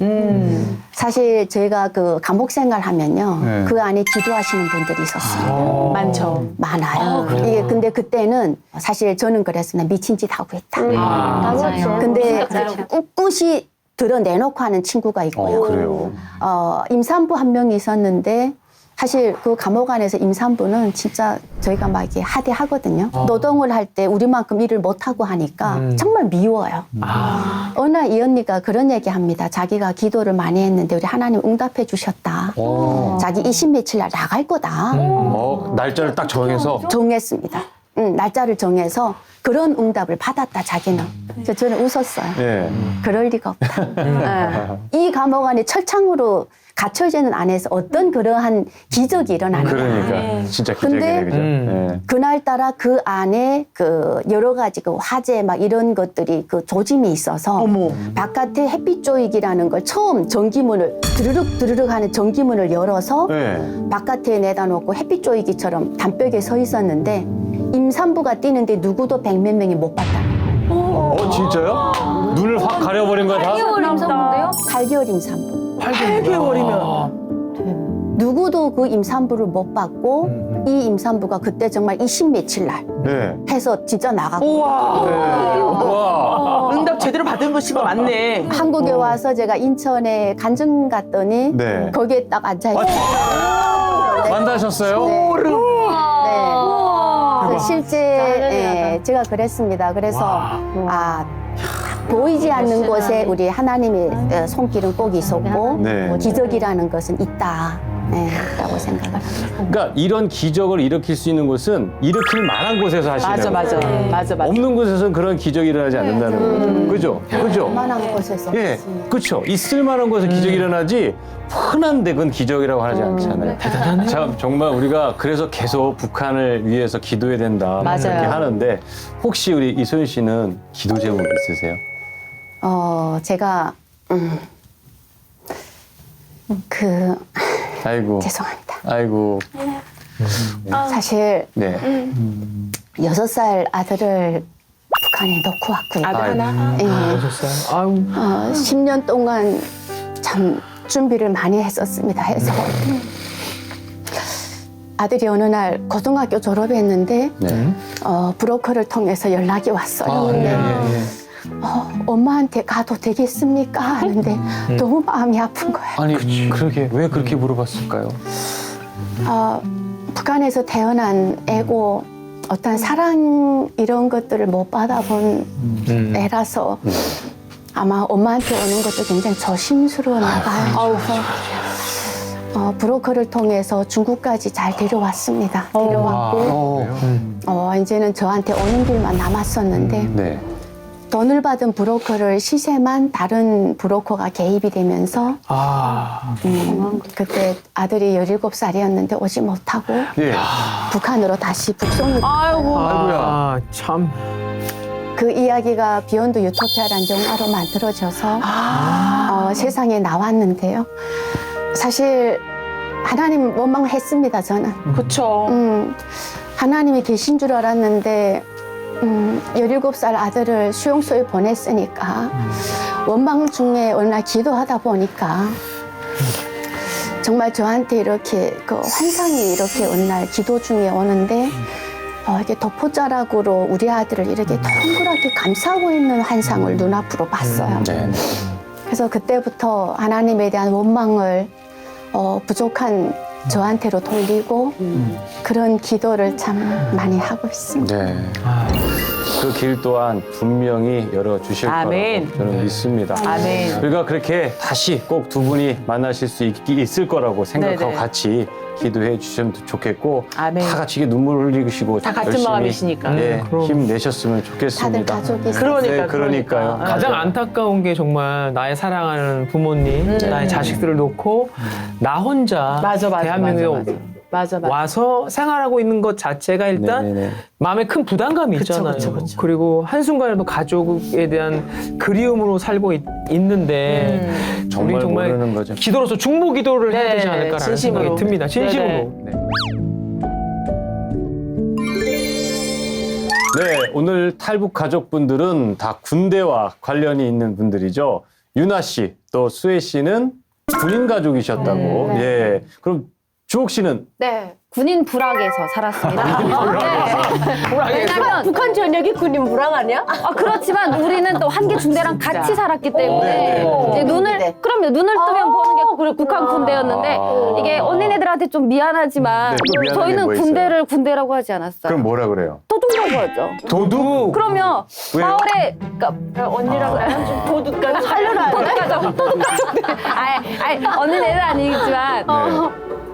사실 저희가 그 감옥 생활하면요 네. 그 안에 기도하시는 분들이 있었어요. 많죠. 많아요. 이게 근데 그때는 사실 저는 그랬어요. 나 미친 짓 하고 있다. 맞아요. 근데 꿋꿋이 드러내놓고 하는 친구가 있고요. 그래요. 임산부 한 명이 있었는데 사실 그 감옥 안에서 임산부는 진짜 저희가 막 이렇게 하대하거든요. 노동을 할 때 우리만큼 일을 못하고 하니까 정말 미워요. 어느 날 이 언니가 그런 얘기 합니다. 자기가 기도를 많이 했는데 우리 하나님 응답해 주셨다. 자기 20 며칠 날 나갈 거다. 날짜를 딱 정해서. 정했습니다. 날짜를 정해서 그런 응답을 받았다 자기는. 그래서 저는 웃었어요. 예. 그럴 리가 없다. 이 감옥 안에 철창으로 갇혀지는 안에서 어떤 그러한 기적이 일어나는 거예요. 그러니까 진짜 근데 기적이네, 그죠? 예. 그날따라 그 안에 그 여러 가지 그 화재 막 이런 것들이 그 조짐이 있어서 바깥에 햇빛 조이기라는 걸 처음 전기문을 드르륵 하는 전기문을 열어서 예. 바깥에 내다 놓고 햇빛 조이기처럼 담벼락에 서 있었는데 임산부가 뛰는데 누구도 100몇 명이 못 봤다는 거예요. 진짜요? 눈을 확 가려버린 거야 다? 8개월 임산부. 8개월이면 누구도 그 임산부를 못 봤고 이 임산부가 그때 정말 20 며칠 날 네. 해서 진짜 나갔고 와. 응답 제대로 받은 것이 맞네. 한국에 와서 제가 인천에 간증 갔더니 네. 거기에 딱 앉아있어요. 만나셨어요? 네. 그래서 실제 제가 그랬습니다. 그래서 보이지 않는 곳에 우리 하나님의 손길은 꼭 있었고 네. 기적이라는 것은 있다. 라고 생각을 합니다. 그러니까 이런 기적을 일으킬 수 있는 곳은 일으킬 만한 곳에서 하시는 거예요. 맞아. 없는 곳에서는 그런 기적이 일어나지 않는다는 거죠. 그죠? 만한 곳에서 예, 있습니다. 그렇죠. 있을 만한 곳에 기적이 일어나지 흔한데 그건 기적이라고 하지 않잖아요. 대단하네. 참 정말 우리가 그래서 계속 북한을 위해서 기도해야 된다 맞아요. 그렇게 하는데 혹시 우리 이소연 씨는 기도 제목 있으세요? 제가 아이고, 죄송합니다. 아이고, 사실 네. 6살 아들을 북한에 놓고 왔고요. 아들 하나. 예. 아유. 10년 동안 참 준비를 많이 했었습니다. 해서 아들이 어느 날 고등학교 졸업했는데 네. 브로커를 통해서 연락이 왔어요. 근데 엄마한테 가도 되겠습니까? 하는데 너무 마음이 아픈 거예요. 아니 그러게 왜 그렇게 물어봤을까요? 북한에서 태어난 애고 어떤 사랑 이런 것들을 못 받아본 애라서 아마 엄마한테 오는 것도 굉장히 조심스러웠나 봐요. 그래서 브로커를 통해서 중국까지 잘 데려왔습니다. 데려왔고 이제는 저한테 오는 길만 남았었는데 네. 돈을 받은 브로커를 시세만 다른 브로커가 개입이 되면서 그때 아들이 17살이었는데 오지 못하고 예. 북한으로 다시 북송이 아이고야. 참. 그 이야기가 비욘드 유토피아라는 영화로 만들어져서 세상에 나왔는데요. 사실 하나님 원망했습니다, 저는. 그쵸. 하나님이 계신 줄 알았는데 17살 아들을 수용소에 보냈으니까 원망 중에 어느 날 기도하다 보니까 정말 저한테 이렇게 그 환상이 이렇게 어느 날 기도 중에 오는데 이렇게 도포자락으로 우리 아들을 이렇게 동그랗게 감싸고 있는 환상을 눈앞으로 봤어요. 네. 그래서 그때부터 하나님에 대한 원망을 부족한 저한테로 돌리고 그런 기도를 참 많이 하고 있습니다. 네. 그 길 또한 분명히 열어주실 아멘. 거라고 저는 믿습니다. 아멘. 우리가 그렇게 다시 꼭 두 분이 만나실 수 있을 거라고 생각하고 네네. 같이 기도해 주시면 좋겠고 아멘. 다 같이 이렇게 눈물 흘리시고 다 같은 열심히, 마음이시니까. 예, 그럼. 힘내셨으면 다들 좋겠습니다. 가족이 그러니까, 네, 그러니까요. 그러니까. 가장 안타까운 게 정말 나의 사랑하는 부모님, 나의 자식들을 놓고 나 혼자 맞아. 대한민국에 맞아. 와서 생활하고 있는 것 자체가 일단 네네네. 마음에 큰 부담감이 그쵸, 있잖아요. 그쵸, 그쵸. 그리고 한순간에도 가족에 대한 그리움으로 살고 있는데 우리 정말 정말 모르는 거죠. 기도로서 중보 기도를 해야 되지 네, 않을까라는 진심으로. 생각이 듭니다. 진심으로. 네네. 네, 오늘 탈북 가족분들은 다 군대와 관련이 있는 분들이죠. 유나 씨, 또 수혜 씨는 군인 가족이셨다고. 예. 그럼 주옥 씨는 네, 군인 불악에서 살았습니다. 네. 왜냐면 북한 전역이 군인 불황 아니야? 그렇지만 우리는 또 한계 중대랑 같이 살았기 때문에 네. 이제 그럼요 눈을 뜨면 보는 게 북한 군대였는데 아. 이게 언니네들한테 좀 미안하지만 네, 또 미안한 게 저희는 뭐 있어요? 군대를 군대라고 하지 않았어요. 그럼 뭐라 그래요? 도둑이라고 하죠. 도둑? 그러면 왜요? 마을에 그러니까 언니라고 하면 좀 도둑까지 살려라. 도둑가족 아니 언니네는 아니지만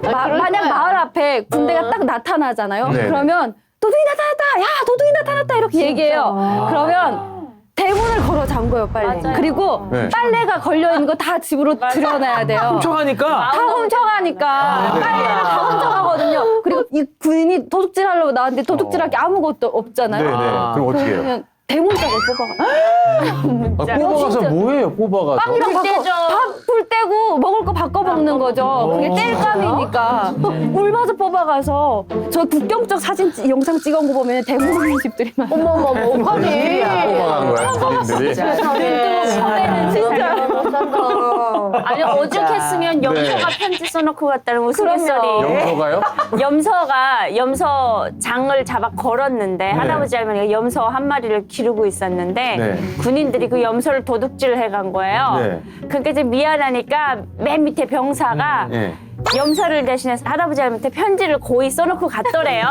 만약 마을 앞에 군대가 딱 나타나잖아요. 네. 그러면 도둑이 나타났다. 야 도둑이 나타났다 이렇게 얘기해요. 그러면 대문을 걸어 잠궈요 빨리. 그리고 네. 빨래가 걸려 있는 거 다 집으로 들여놔야 돼요. 훔쳐가니까 다 훔쳐가니까 빨래를 다 훔쳐가거든요. 그리고 이 군인이 도둑질 하려고 나왔는데 도둑질할 게 아무것도 없잖아요. 네네. 그럼 어떻게 해요? 그러면 대문짝을 뽑아가. 뽑아가서 뭐예요, 뽑아가서? 빵이랑 밥불 떼고 먹을 거 바꿔 먹는 거죠. 그게 땔감이니까. 울마저 뽑아가서 저 국경적 사진 영상 찍어온 거 보면 대부분의 집들이 많아요. 뽑아가는 거야, 군인들이? 진짜. 아니 오죽했으면 염소가 편지 써놓고 갔다는 우스갯소리. 영서가요? 염소 장을 잡아 걸었는데 할아버지 할머니가 염소 한 마리를 기르고 있었는데 네. 군인들이 그 염소를 도둑질을 해간 거예요. 네. 그러니까 이제 미안하니까 맨 밑에 병사가 예. 염소를 대신해서 할아버지 할머니한테 편지를 고이 써놓고 갔더래요.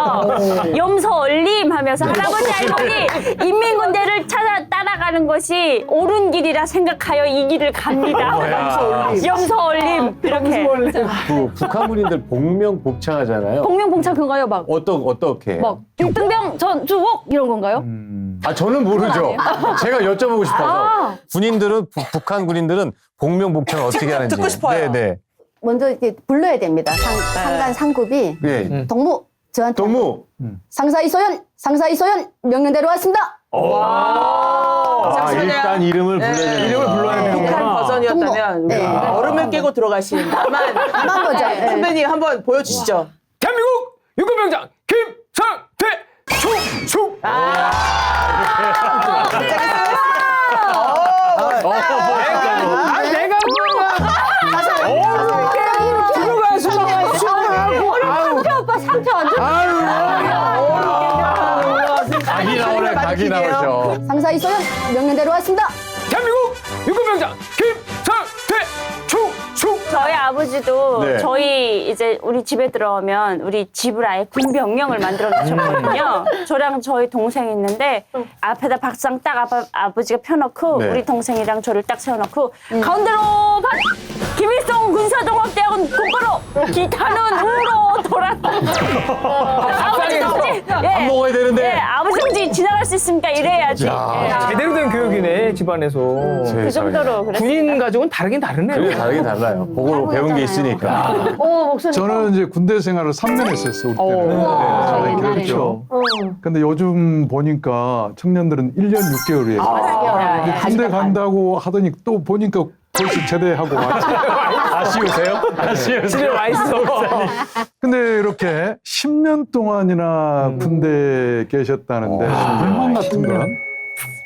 염소 얼림 하면서 할아버지 할머니 인민군대를 따라가는 것이 옳은 길이라 생각하여 이 길을 갑니다. 염소 얼림 이렇게. 북한 군인들 복명복창하잖아요. 복명봉창 그거요 막. 어떻게? 막 일등병 전주옥 이런 건가요? 아, 저는 모르죠. 제가 여쭤보고 싶어서. 아. 군인들은, 북한 군인들은 복명복창을 어떻게 하는지. 듣고 싶어요. 네네. 먼저 이렇게 불러야 됩니다. 상관 상급이 네. 동무 저한테 동무. 상사 이소연 명령대로 왔습니다. 일단 이름을 불러야 되는 이름을 불러야 북한 되는구나. 버전이었다면 네. 얼음을 깨고 들어가신 나만 거죠. 네. 선배님 한번 보여주시죠. 대한민국 유급병장 김상태 충충. 내가 들어가서 각이 나오네, 각이 나오죠. 상사 이소연 명령대로 왔습니다. 대한민국 육군병장 김성태 저희 아버지도 네. 저희 이제 우리 집에 들어오면 우리 집을 아예 군 병영을 만들어 놓으셨거든요. 저랑 저희 동생이 있는데 앞에다 박상 딱 아버지가 펴놓고 네. 우리 동생이랑 저를 딱 세워놓고 가운데로 김일성 군사종합대학원 군부로 기타는 우로 돌아. 아버지 정지. 밥 먹어야 되는데. 예, 아버지 정지 지나갈 수 있으니까 이래야지. 예. 제대로 된 교육이네 집안에서. 그 정도로 그랬어요. 군인 가족은 다르긴 다르네요. 그게 다르긴 달라요. 그걸 배운 게 있으니까. 저는 이제 군대 생활을 3년 했었어요. 우리 때는. 저 네, 옛날에는. 그렇죠. 근데 요즘 보니까 청년들은 1년 6개월이에요. 군대 간다고 하더니 또 보니까 벌써 제대하고 왔지. 아쉬우세요? 아쉬우세요? 집에 와 있어. 근데 이렇게 10년 동안이나 군대에 계셨다는데 불만 같은 건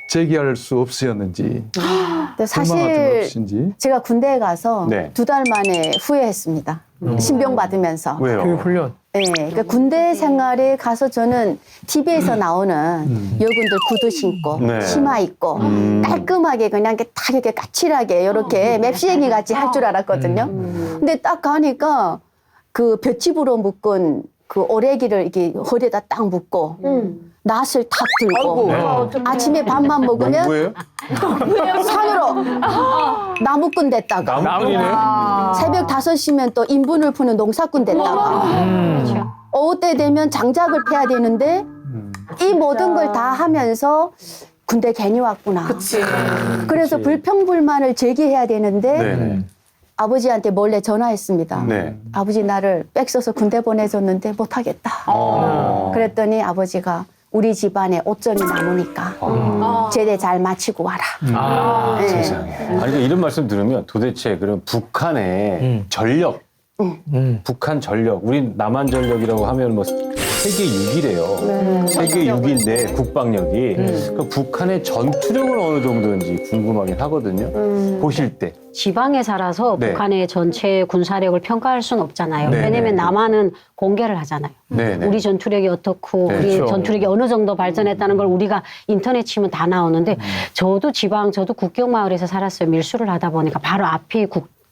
제기할 수 없으셨는지 근데 불만 같은 거 사실 없으신지. 제가 군대에 가서 네. 2달 만에 후회했습니다. 신병 받으면서. 왜요? 교육 훈련. 네, 그러니까 군대 생활에 가서 저는 TV에서 나오는 여군들 구두 신고 네. 치마 입고 깔끔하게 그냥 이렇게 딱 이렇게 까칠하게 이렇게 맵시행이 같이 할 줄 알았거든요. 근데 딱 가니까 그 볏짚으로 묶은 그 오래기를 이렇게 허리에다 딱 묶고 낫을 탁 들고 아침에 밥만 먹으면 누구예요? 산으로 나무꾼 됐다가 나무꾼이네. 새벽 5시면 또 인분을 푸는 농사꾼 됐다가 오후 때 되면 장작을 패야 되는데 이 모든 걸 다 하면서 군대 괜히 왔구나. 그래서 불평불만을 제기해야 되는데 네. 아버지한테 몰래 전화했습니다. 네. 아버지 나를 빽써서 군대 보내줬는데 못하겠다. 그랬더니 아버지가 우리 집안에 옷전이 남으니까 제대 잘 마치고 와라. 네. 세상에. 아니, 그러니까 이런 말씀 들으면 도대체 그럼 북한의 전력, 북한 전력, 우리 남한 전력이라고 하면 뭐 세계 6위래요. 세계 6위인데 국방력이. 그러니까 북한의 전투력은 어느 정도인지 궁금하긴 하거든요. 보실 때. 지방에 살아서 네. 북한의 전체 군사력을 평가할 수는 없잖아요. 네, 왜냐면 네. 남한은 공개를 하잖아요. 네, 네. 우리 전투력이 어떻고 네, 우리 그렇죠. 전투력이 어느 정도 발전했다는 걸 우리가 인터넷 치면 다 나오는데 저도 국경 마을에서 살았어요. 밀수를 하다 보니까 바로 앞이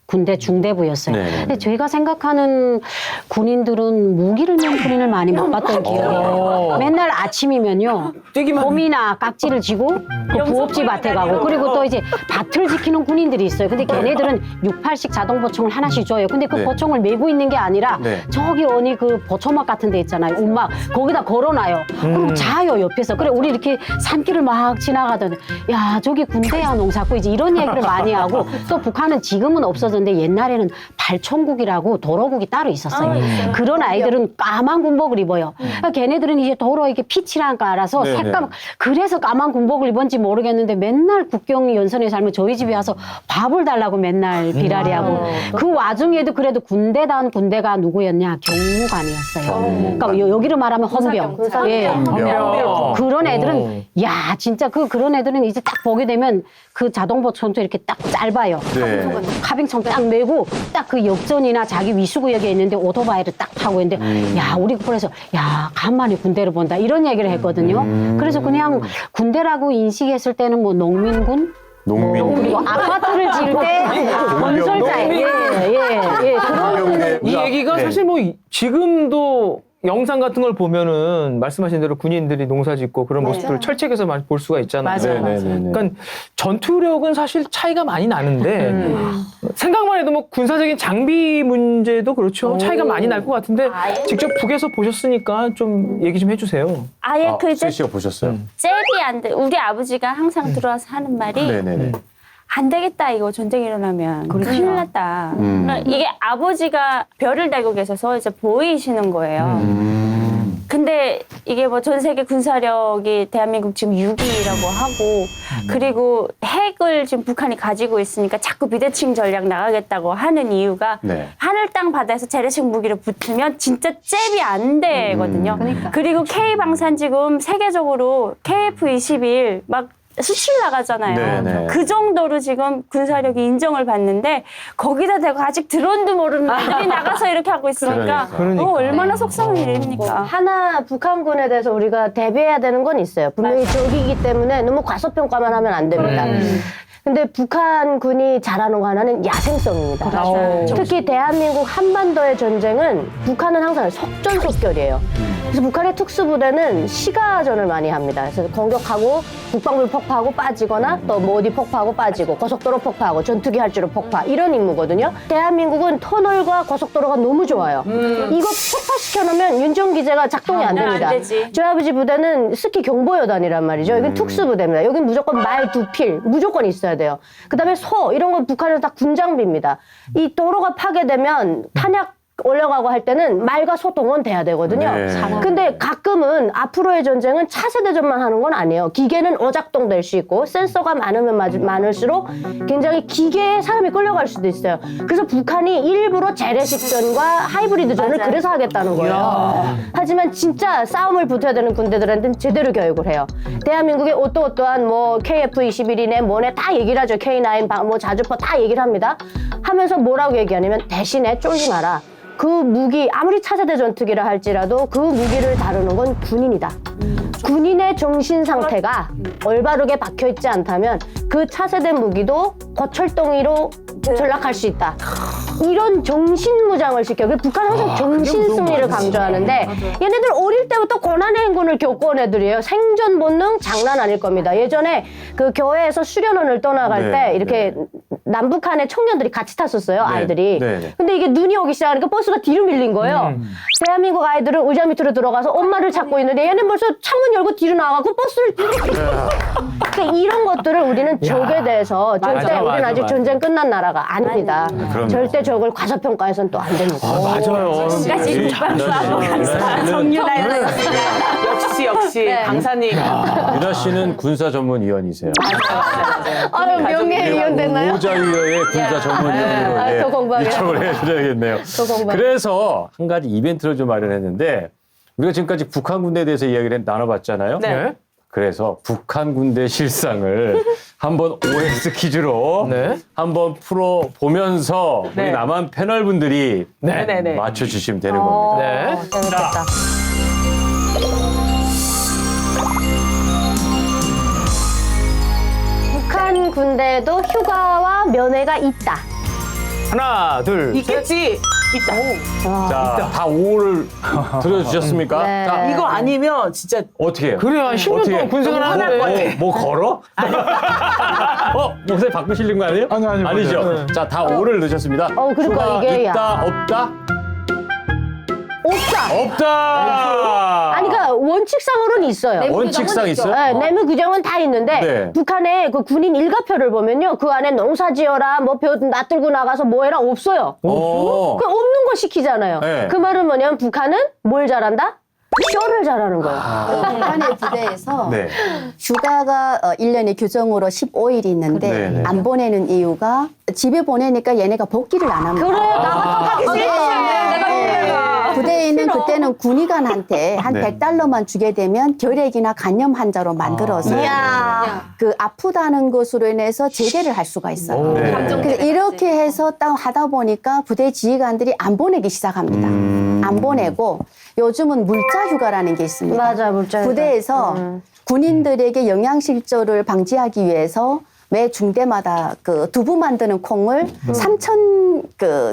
군대 중대부였어요. 네. 근데 제가 생각하는 군인들은 무기를 면 군인을 많이 못 봤던 기억이에요. 맨날 아침이면요. 뛰기만 봄이나 깍지를 지고 그 부업지 밭에 가고 그리고 또 이제 밭을 지키는 군인들이 있어요. 근데 걔네들은 6.8식 자동 보총을 하나씩 줘요. 근데 그 네. 보총을 메고 있는 게 아니라 네. 저기 어디 그 보초막 같은 데 있잖아요. 움막 거기다 걸어놔요. 그리고 자요 옆에서. 그래 우리 이렇게 산길을 막 지나가던 야 저기 군대야 농사꾼이지 이런 얘기를 많이 하고 또 북한은 지금은 없어졌는데 옛날에는 발총국이라고 도로국이 따로 있었어요. 그런 아이들은 까만 군복을 입어요. 그러니까 걔네들은 이제 도로 이렇게 피치랑 깔아서 네네. 색감 그래서 까만 군복을 입은지 모르겠는데 맨날 국경 연선에 살면 저희 집에 와서 밥을 달라고 맨날 비라리하고 그 와중에도 그래도 군대다운 군대가 누구였냐 경무관이었어요. 그러니까 여기로 말하면 헌병. 예. 그런 애들은 야 진짜 그런 애들은 이제 딱 보게 되면 그 자동보총도 이렇게 딱 짧아요. 네. 카빙총 딱 메고 딱 그 역전이나 자기 위수구역에 있는데 오토바이를 딱 타고 있는데 야 우리 그래서 야 간만에 군대를 본다 이런 얘기를 했거든요. 그래서 그냥 군대라고 인식했을 때는 뭐 농민군 그리고 아파트를 지을 때 건설자 그런 이 얘기가 네. 사실 뭐 지금도 영상 같은 걸 보면은 말씀하신 대로 군인들이 농사짓고 그런 모습들을 철책에서 많이 볼 수가 있잖아요. 맞아요. 그러니까 전투력은 사실 차이가 많이 나는데 생각만 해도 뭐 군사적인 장비 문제도 그렇죠. 차이가 많이 날 것 같은데 직접 북에서 보셨으니까 좀 얘기 좀 해주세요. 아예 그 수혜 씨가 보셨어요? 잽이 안 돼. 우리 아버지가 항상 들어와서 하는 말이 네네네. 안 되겠다 이거 전쟁 일어나면 큰일 났다. 그러니까 이게 아버지가 별을 달고 계셔서 이제 보이시는 거예요. 근데 이게 뭐 전 세계 군사력이 대한민국 지금 6위라고 하고 그리고 핵을 지금 북한이 가지고 있으니까 자꾸 비대칭 전략 나가겠다고 하는 이유가 네. 하늘 땅 바다에서 재래식 무기를 붙으면 진짜 잽이 안 되거든요. 그리고 K방산 지금 세계적으로 KF-21 막 수출 나가잖아요. 네네. 그 정도로 지금 군사력이 인정을 받는데 거기다 대고 아직 드론도 모르는 애들이 나가서 이렇게 하고 있으니까 그러니까. 얼마나 속상한 일입니까. 하나 북한군에 대해서 우리가 대비해야 되는 건 있어요. 분명히 적이기 때문에 너무 과소평가만 하면 안 됩니다. 근데 북한군이 잘하는 거 하나는 야생성입니다. 특히 대한민국 한반도의 전쟁은 북한은 항상 속전속결이에요. 그래서 북한의 특수부대는 시가전을 많이 합니다. 그래서 공격하고 국방부 폭파하고 빠지거나 또 뭐 어디 폭파하고 빠지고 고속도로 폭파하고 전투기 활주로 폭파 이런 임무거든요. 대한민국은 터널과 고속도로가 너무 좋아요. 이거 폭파시켜놓으면 윤정기제가 작동이 안 됩니다. 안 되지. 저희 아버지 부대는 스키 경보여단이란 말이죠. 여긴 특수부대입니다. 여긴 무조건 말 2필 무조건 있어야 돼요. 그다음에 소 이런 건 북한에서 다 군장비입니다. 이 도로가 파괴되면 탄약 올라가고 할 때는 말과 소 동원돼야 되거든요. 네. 근데 가끔은 앞으로의 전쟁은 차세대전만 하는 건 아니에요. 기계는 오작동 될 수 있고 센서가 많으면 많을수록 굉장히 기계에 사람이 끌려갈 수도 있어요. 그래서 북한이 일부러 재래식전과 하이브리드전을 그래서 하겠다는 거예요. 하지만 진짜 싸움을 붙어야 되는 군대들한테는 제대로 교육을 해요. 대한민국의 어떠어떠한 뭐 KF-21이네 뭐네 다 얘기를 하죠. K9, 뭐 자주포 다 얘기를 합니다. 하면서 뭐라고 얘기하냐면 대신에 쫄지 마라. 그 무기 아무리 차세대 전투기라 할지라도 그 무기를 다루는 건 군인이다. 군인의 정신 상태가 올바르게 박혀 있지 않다면 그 차세대 무기도 고철덩이로 전락할 수 있다. 이런 정신무장을 시켜요. 북한은 항상 정신 승리를 강조하는데 얘네들 어릴 때부터 고난의 행군을 겪어온 애들이에요. 생존 본능 장난 아닐 겁니다. 예전에 그 교회에서 수련원을 떠나갈 때 이렇게 남북한의 청년들이 같이 탔었어요. 아이들이. 근데 이게 눈이 오기 시작하니까 버스가 뒤로 밀린 거예요. 대한민국 아이들은 의자 밑으로 들어가서 엄마를 찾고 있는데 얘는 벌써 창문 열고 뒤로 나와서 버스를 그러니까 이런 것들을 우리는 적에 대해서 절대 우리는 아직 전쟁 끝난 나라가 아닙니다. 절대 적을 과소평가해서는 또 안 됩니다. 맞아요. 지금까지 국방부하고 강사 정유라였습니다. 역시 강사님. 유나 씨는 군사 전문위원이세요. 아유, 명예위원 됐나요? 모자위원회 군사 전문위원으로 아, 더 공부하게요. 요청을 해드려야겠네요. 공부하게요. 그래서 한 가지 이벤트를 좀 마련했는데 우리가 지금까지 북한 군대에 대해서 이야기를 나눠봤잖아요. 네. 그래서 북한 군대 실상을 한번 OX 퀴즈로 네. 한번 풀어보면서 우리 남한 패널 분들이 네네네. 맞춰주시면 되는 겁니다. 네. 재밌겠다. 북한 군대에도 휴가와 면회가 있다. 하나, 둘, 셋. 있겠지. 있다. 자, 다 5를 들어주셨습니까? 네. 자, 이거 아니면 진짜 어떻게 해요? 그래요. 한 10년 동안 군생활 하는데. 뭐 걸어? 목소리 바꾸시는 거 아니에요? 아니요. 아니죠. 자, 다 5를 넣으셨습니다. 그러니까 휴가 이게 있다, 없다? 없다. 없다! 아니, 그러니까 원칙상으로는 있어요. 원칙상 있어요? 네, 내무 규정은 다 있는데 네. 북한의 그 군인 일가표를 보면요, 그 안에 농사 지어라, 뭐 벼 놔들고 나가서 뭐해라 없어요. 그 없는 거 시키잖아요. 네. 그 말은 뭐냐면 북한은 뭘 잘한다? 쇼를 잘하는 거예요. 북한의 부대에서 네. 휴가가 1년에 규정으로 15일이 있는데 네네. 안 보내는 이유가 집에 보내니까 얘네가 복귀를 안 합니다. 그래, 나가서 하기 부대에 있는 그때는 군의관한테 한 네. 100달러만 주게 되면 결핵이나 간염 환자로 만들어서 네. 그 아프다는 것으로 인해서 제대를 할 수가 있어요. 네. 그래서 이렇게 해서 딱 하다 보니까 부대 지휘관들이 안 보내기 시작합니다. 안 보내고 요즘은 물자 휴가라는 게 있습니다. 맞아, 물자 휴가. 부대에서 군인들에게 영양실조를 방지하기 위해서 매 중대마다 그 두부 만드는 콩을 3,000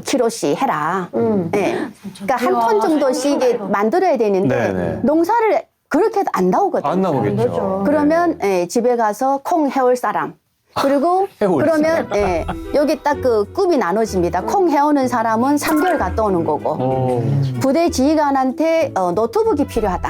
킬로씩 해라. 네. 그러니까 한 톤 정도씩 만들어야 되는데 네네. 농사를 그렇게 해도 안 나오거든요. 안 나오겠죠. 그러면 집에 가서 콩 해올 사람. 그리고 해올 그러면 여기 딱 그 급이 나눠집니다. 콩 해오는 사람은 3개월 갔다 오는 거고 부대 지휘관한테 노트북이 필요하다.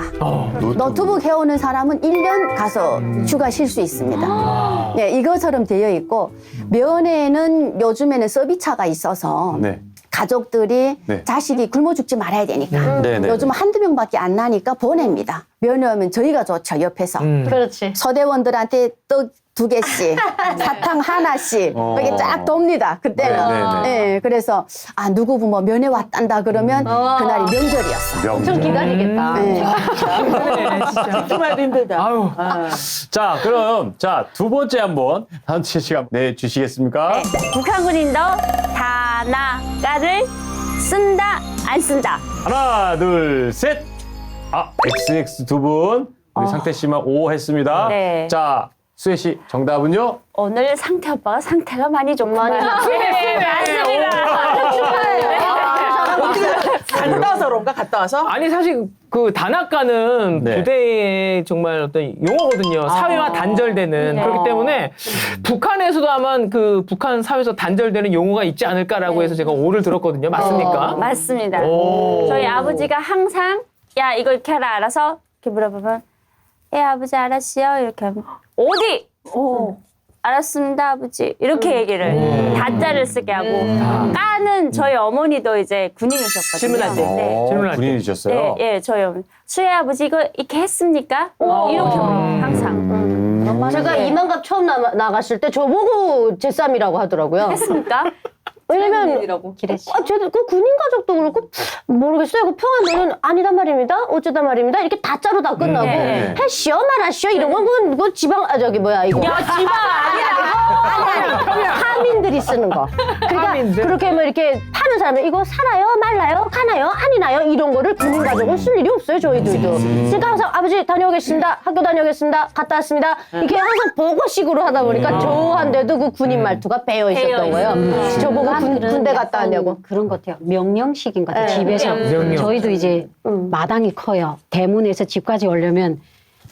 노트북 해오는 사람은 1년 가서 휴가 쉴 수 있습니다. 네, 이것처럼 되어 있고 면회는 요즘에는 서비스차가 있어서 네. 가족들이 네. 자식이 굶어 죽지 말아야 되니까 네네. 요즘 한두 명밖에 안 나니까 보냅니다. 면회 오면 저희가 좋죠, 옆에서. 그렇지. 서대원들한테 떡 2개씩, 사탕 하나씩 이렇게 쫙 돕니다. 그때는. 네네네. 네, 그래서 누구 부모 면회 왔단다 그러면 그날이 명절이었어요. 좀 기다리겠다. 네. 듣기 말도 힘들다. 아유. 자, 그럼 두 번째 한번 한치 씨가 내주시겠습니까? 북한 군인도 다나가를 쓴다 안 쓴다. 하나, 둘, 셋. XX 두 분. 우리 상태 씨만 O 했습니다. 네. 자, 수혜 씨 정답은요? 오늘 상태 오빠가 상태가 많이 좋구만. 네, 갔다 와서 그런가? 갔다 와서? 아니 사실 그 단학가는 네. 부대의 정말 어떤 용어거든요. 사회와 단절되는 그렇기 때문에 북한에서도 아마 그 북한 사회에서 단절되는 용어가 있지 않을까라고 해서 제가 오를 들었거든요. 맞습니까? 맞습니다. 오. 저희 아버지가 항상 야 이거 이렇게 하라 알아서 이렇게 물어보면 예 아버지 알았어요 이렇게 하면 어디? 알았습니다 아버지 이렇게 얘기를 다자를 쓰게 하고 까는 저희 어머니도 이제 군인이셨거든요. 질문할 때. 네. 질문할 때. 군인이셨어요? 예, 저희 어머니 수혜 아버지 이거 이렇게 했습니까? 이렇게 항상 제가 이만갑 처음 나갔을 때 저보고 제3이라고 하더라고요. 했습니까? 왜냐면 기래씨. 저도 그 군인 가족도 그렇고 모르겠어요. 그 평안도는 아니단 말입니다. 어쩌다 말입니다. 이렇게 다짜로 다 끝나고 네. 해시오 말하시오 이런 건 그건 지방 저기 뭐야 이거. 야 지방 아니라고? 하민들이 쓰는 거. 그러니까 하민들? 그렇게 뭐 이렇게 파는 사람은 이거 살아요, 말라요, 가나요, 아니나요 이런 거를 군인 가족은 쓸 일이 없어요 저희들도. 그러니까 항상 아버지 다녀오겠습니다, 학교 다녀오겠습니다, 갔다 왔습니다 이렇게 항상 보고식으로 하다 보니까 저한테도 그 군인 말투가 배어 있었던 거예요. 저보고 군대 갔다 왔냐고. 그런 것 같아요. 명령식인 것 같아요. 네. 집에서. 명령. 저희도 이제 마당이 커요. 대문에서 집까지 오려면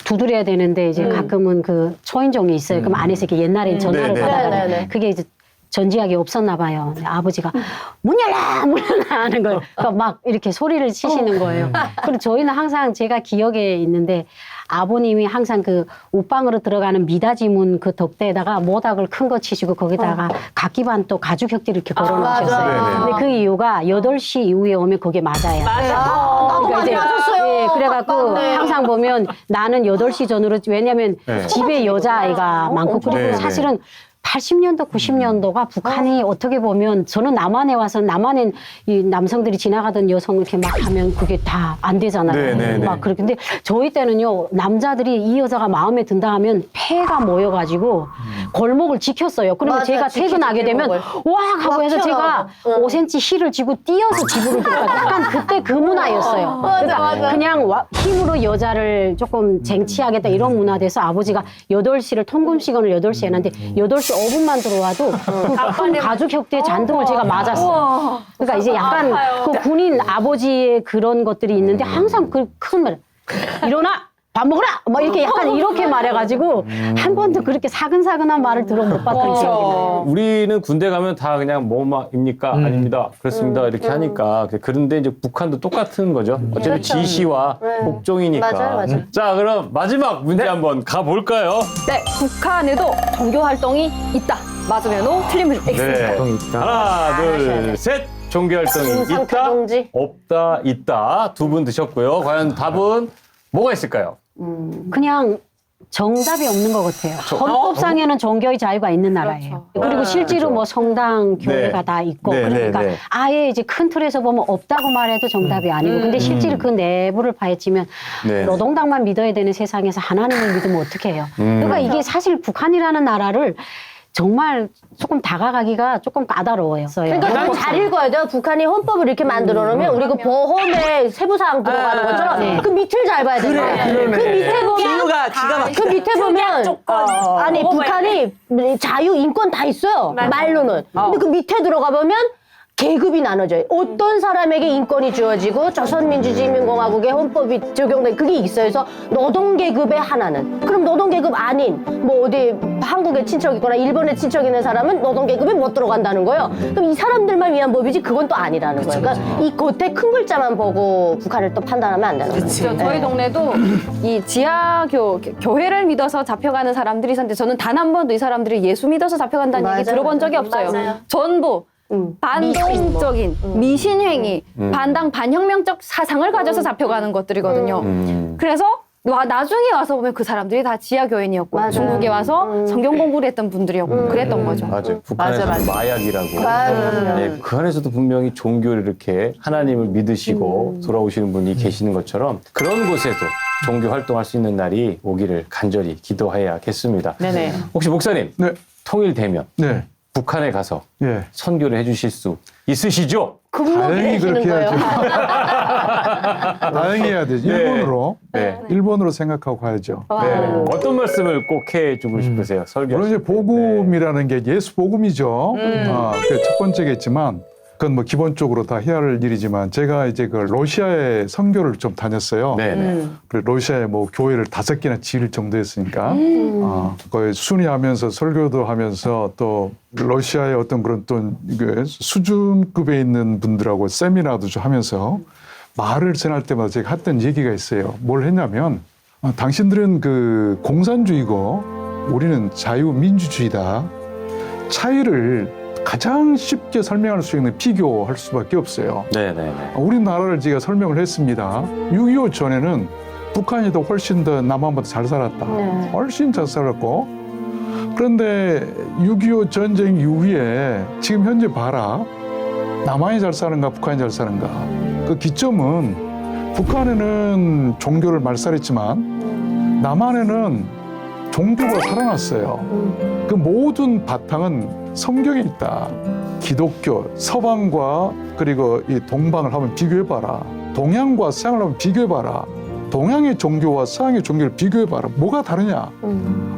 두드려야 되는데 이제 가끔은 그 초인종이 있어요. 그럼 안에서 이렇게 옛날에 전화를 네네. 받아가지고 네네네. 그게 이제 전지하게 없었나 봐요. 아버지가 문 열라 문 열라 하는 걸 그러니까 막 이렇게 소리를 치시는 거예요. 그리고 저희는 항상 제가 기억에 있는데 아버님이 항상 그 옷방으로 들어가는 미닫이 문 그 덕대에다가 모닥을 큰 거 치시고 거기다가 각기반 또 가죽 혁띠를 이렇게 걸어 놓으셨어요. 근데 그 이유가 8시 이후에 오면 그게 맞아요. 나도 그러니까 많이 이제, 맞았어요. 예, 그래갖고 항상 보면 나는 8시 전으로 왜냐면 네. 집에 여자아이가 많고 그리고 네, 네. 사실은 80년도, 90년도가 북한이 어떻게 보면 저는 남한에 와서 남한엔 이 남성들이 지나가던 여성 이렇게 막 하면 그게 다 안 되잖아요. 네, 네, 네. 막 그렇게. 근데 저희 때는요, 남자들이 이 여자가 마음에 든다 하면 폐가 모여가지고 골목을 지켰어요. 그러면 맞아, 제가 퇴근하게 되면 와! 하고 해서 제가 5cm 실을 쥐고 뛰어서 집으로 들어가요. 약간 그때 그 문화였어요. 그러니까 그냥 힘으로 여자를 조금 쟁취하겠다 이런 문화 돼서 아버지가 8시를 통금 시간을 8시에 해놨는데 8시 5분만 들어와도 큰 가죽 혁대 잔등을 제가 맞았어요. 그러니까 이제 약간 그 군인 아버지의 그런 것들이 있는데 항상 그 큰 말 일어나 밥 먹으라 막 이렇게 약간 이렇게 말해가지고 한 번도 그렇게 사근사근한 말을 들어 못 봤던 기억이 나요. 우리는 군대 가면 다 그냥 뭐입니까? 아닙니다. 그렇습니다. 이렇게 하니까. 그런데 이제 북한도 똑같은 거죠. 어차피 지시와 복종이니까. 맞아요. 자, 그럼 마지막 문제 한번 가볼까요? 네, 북한에도 종교 활동이 있다. 맞으면 O, 틀리면 X입니다. 네. 하나, 둘, 셋. 종교 활동이 진상 있다, 태동지. 없다, 있다. 두 분 드셨고요. 과연 답은 뭐가 있을까요? 그냥 정답이 없는 것 같아요. 헌법상에는 종교의 자유가 있는 나라예요. 그리고 실제로 뭐 성당, 교회가 네. 다 있고 네, 그러니까 네, 네. 아예 이제 큰 틀에서 보면 없다고 말해도 정답이 아니고 근데 실제로 그 내부를 파헤치면 네. 노동당만 믿어야 되는 세상에서 하나님을 믿으면 어떻게 해요? 그러니까 이게 사실 북한이라는 나라를 정말 조금 다가가기가 조금 까다로워요. 그러니까 그거 잘 읽어야 돼요. 북한이 헌법을 이렇게 만들어 놓으면 우리 그 보험에 세부사항 들어가는 것처럼 네. 그 밑을 잘 봐야 돼요. 그 밑에 보면 비유가 기가 막혀. 그 밑에 보면 조건. 아니 북한이 자유 인권 다 있어요. 말로는. 근데 그 밑에 들어가 보면 계급이 나눠져요. 어떤 사람에게 인권이 주어지고 조선민주주의인민공화국의 헌법이 적용된 그게 있어요. 그래서 노동계급의 하나는. 그럼 노동계급 아닌 뭐 어디 한국에 친척 있거나 일본에 친척 있는 사람은 노동계급에 못 들어간다는 거예요. 그럼 이 사람들만 위한 법이지 그건 또 아니라는 거예요. 그러니까 이 겉에 큰 글자만 보고 북한을 또 판단하면 안 되는 거예요. 저희 동네도 이 교회를 믿어서 잡혀가는 사람들이 있었는데 저는 단 한 번도 이 사람들이 예수 믿어서 잡혀간다는 얘기 맞아요. 들어본 적이 없어요. 전부 반동적인 미신행위, 반당 반혁명적 사상을 가져서 잡혀가는 것들이거든요. 그래서 나중에 와서 보면 그 사람들이 다 지하교인이었고 맞아요. 중국에 와서 성경 공부를 했던 분들이었고 그랬던 거죠. 맞아요. 북한에서는 마약이라고. 맞아요. 네, 그 안에서도 분명히 종교를 이렇게 하나님을 믿으시고 돌아오시는 분이 계시는 것처럼 그런 곳에도 종교 활동할 수 있는 날이 오기를 간절히 기도해야겠습니다. 네네. 혹시 목사님 네. 통일되면 네. 북한에 가서 예. 선교를 해주실 수 있으시죠? 다행히 그렇게 해야죠. 다행히 해야 되죠. 네. 일본으로. 네. 일본으로 생각하고 가야죠. 네. 어떤 말씀을 꼭 해주고 싶으세요? 설교. 물론 이제 복음이라는 게 예수 복음이죠. 그 첫 번째겠지만 그건 뭐 기본적으로 다 해야 할 일이지만 제가 이제 그 러시아에 선교를 좀 다녔어요. 네네. 그래 러시아에 뭐 교회를 5개나 지을 정도였으니까 거의 순회하면서 설교도 하면서 또 러시아의 어떤 그런 또 수준급에 있는 분들하고 세미나도 좀 하면서 말을 전할 때마다 제가 했던 얘기가 있어요. 뭘 했냐면 당신들은 그 공산주의고 우리는 자유민주주의다. 차이를 가장 쉽게 설명할 수 있는 비교할 수밖에 없어요. 네네네. 우리나라를 제가 설명을 했습니다. 6.25 전에는 북한이 더 훨씬 더 남한보다 잘 살았다. 훨씬 잘 살았고 그런데 6.25 전쟁 이후에 지금 현재 봐라. 남한이 잘 사는가 북한이 잘 사는가. 그 기점은 북한에는 종교를 말살했지만 남한에는 종교가 살아났어요. 그 모든 바탕은 성경에 있다. 기독교, 서방과 그리고 이 동방을 한번 비교해봐라. 동양과 서양을 한번 비교해봐라. 동양의 종교와 서양의 종교를 비교해봐라. 뭐가 다르냐?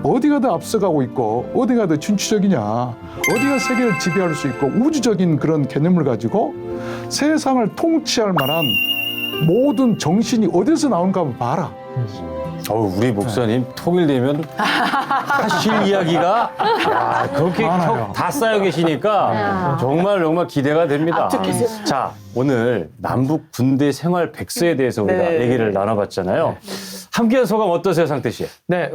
어디가 더 앞서가고 있고 어디가 더 진취적이냐? 어디가 세계를 지배할 수 있고 우주적인 그런 개념을 가지고 세상을 통치할 만한 모든 정신이 어디서 나오는가 한번 봐라. 우리 목사님 통일되면 하실 이야기가 그렇게 많아요. 다 쌓여 계시니까 정말 기대가 됩니다. 자, 오늘 남북 군대 생활 백서에 대해서 우리가 네. 얘기를 나눠봤잖아요. 함께한 소감 어떠세요, 상태 씨? 네,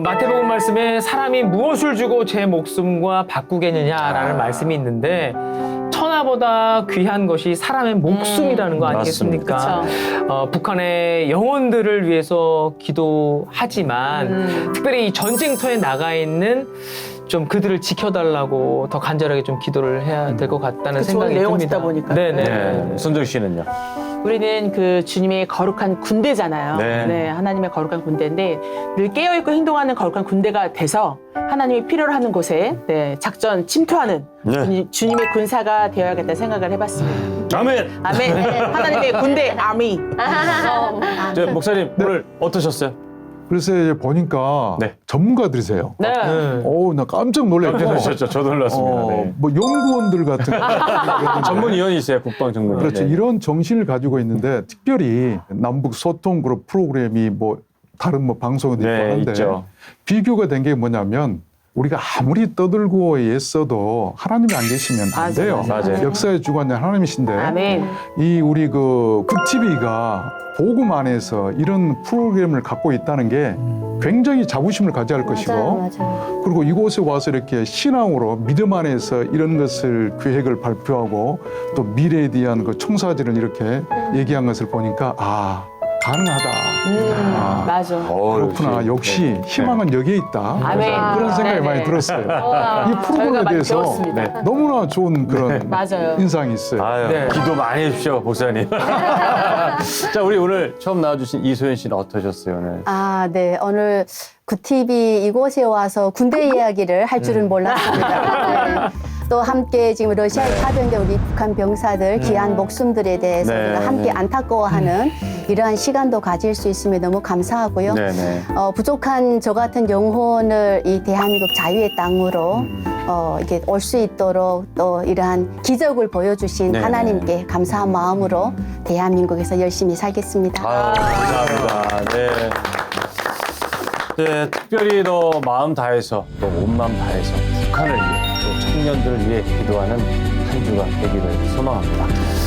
마태복음 말씀에 사람이 무엇을 주고 제 목숨과 바꾸겠느냐라는 말씀이 있는데 천하보다 귀한 것이 사람의 목숨이라는 거 아니겠습니까? 북한의 영혼들을 위해서 기도하지만 특별히 이 전쟁터에 나가 있는 좀 그들을 지켜달라고 더 간절하게 좀 기도를 해야 될 것 같다는 생각이 내용을 듭니다. 듣다 보니까. 네네. 네. 손정 씨는요? 우리는 그 주님의 거룩한 군대잖아요. 네. 하나님의 거룩한 군대인데 늘 깨어있고 행동하는 거룩한 군대가 돼서 하나님이 필요로 하는 곳에 작전 침투하는 주님의 군사가 되어야겠다 생각을 해봤습니다. 아멘! 아멘. 하나님의 군대 아미. 저 목사님 오늘 어떠셨어요? 그래서 이제 보니까 네. 전문가들이세요. 네. 나 깜짝 놀랐고. 깜짝 저도 놀랐습니다. 뭐 연구원들 같은 전문위원이세요, 국방전문위원. 그렇죠. 네. 이런 정신을 가지고 있는데 특별히 남북 소통 그룹 프로그램이 뭐 다른 뭐 방송도 있고 네, 하는데 있죠. 비교가 된 게 뭐냐면 우리가 아무리 떠들고 애써도 하나님이 안 계시면 안 돼요. 맞아요. 역사의 주관자 하나님이신데 아멘. 이 우리 그 TV가 복음 안에서 이런 프로그램을 갖고 있다는 게 굉장히 자부심을 가져야 할 것이고 맞아요. 그리고 이곳에 와서 이렇게 신앙으로 믿음 안에서 이런 것을 계획을 발표하고 또 미래에 대한 그 청사진을 이렇게 얘기한 것을 보니까 가능하다. 맞아. 그렇구나. 역시 희망은 여기에 있다. 아멘. 그런 생각이 많이 들었어요. 이 프로그램에 많이 대해서 배웠습니다. 너무나 좋은 그런 맞아요. 인상이 있어요. 아유, 네. 기도 많이 해주십시오, 목사님. 자, 우리 오늘 처음 나와주신 이소연 씨는 어떠셨어요, 오늘? 네. 오늘 구TV 이곳에 와서 군대 이야기를 할 줄은 몰랐습니다. 네. 또 함께 지금 러시아에 파병된 우리 북한 병사들 귀한 목숨들에 대해서 네, 우리가 함께 네. 안타까워하는 이러한 시간도 가질 수 있으면 너무 감사하고요. 네네. 부족한 저 같은 영혼을 이 대한민국 자유의 땅으로 이렇게 올 수 있도록 또 이러한 기적을 보여주신 네. 하나님께 감사한 마음으로 대한민국에서 열심히 살겠습니다. 감사합니다. 네. 네, 특별히 더 마음 다해서 또 온 마음 다해서 북한을 위해 또 청년들을 위해 기도하는 한 주가 되기를 소망합니다.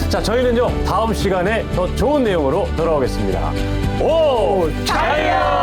자, 저희는요 다음 시간에 더 좋은 내용으로 돌아오겠습니다. 오, 자유!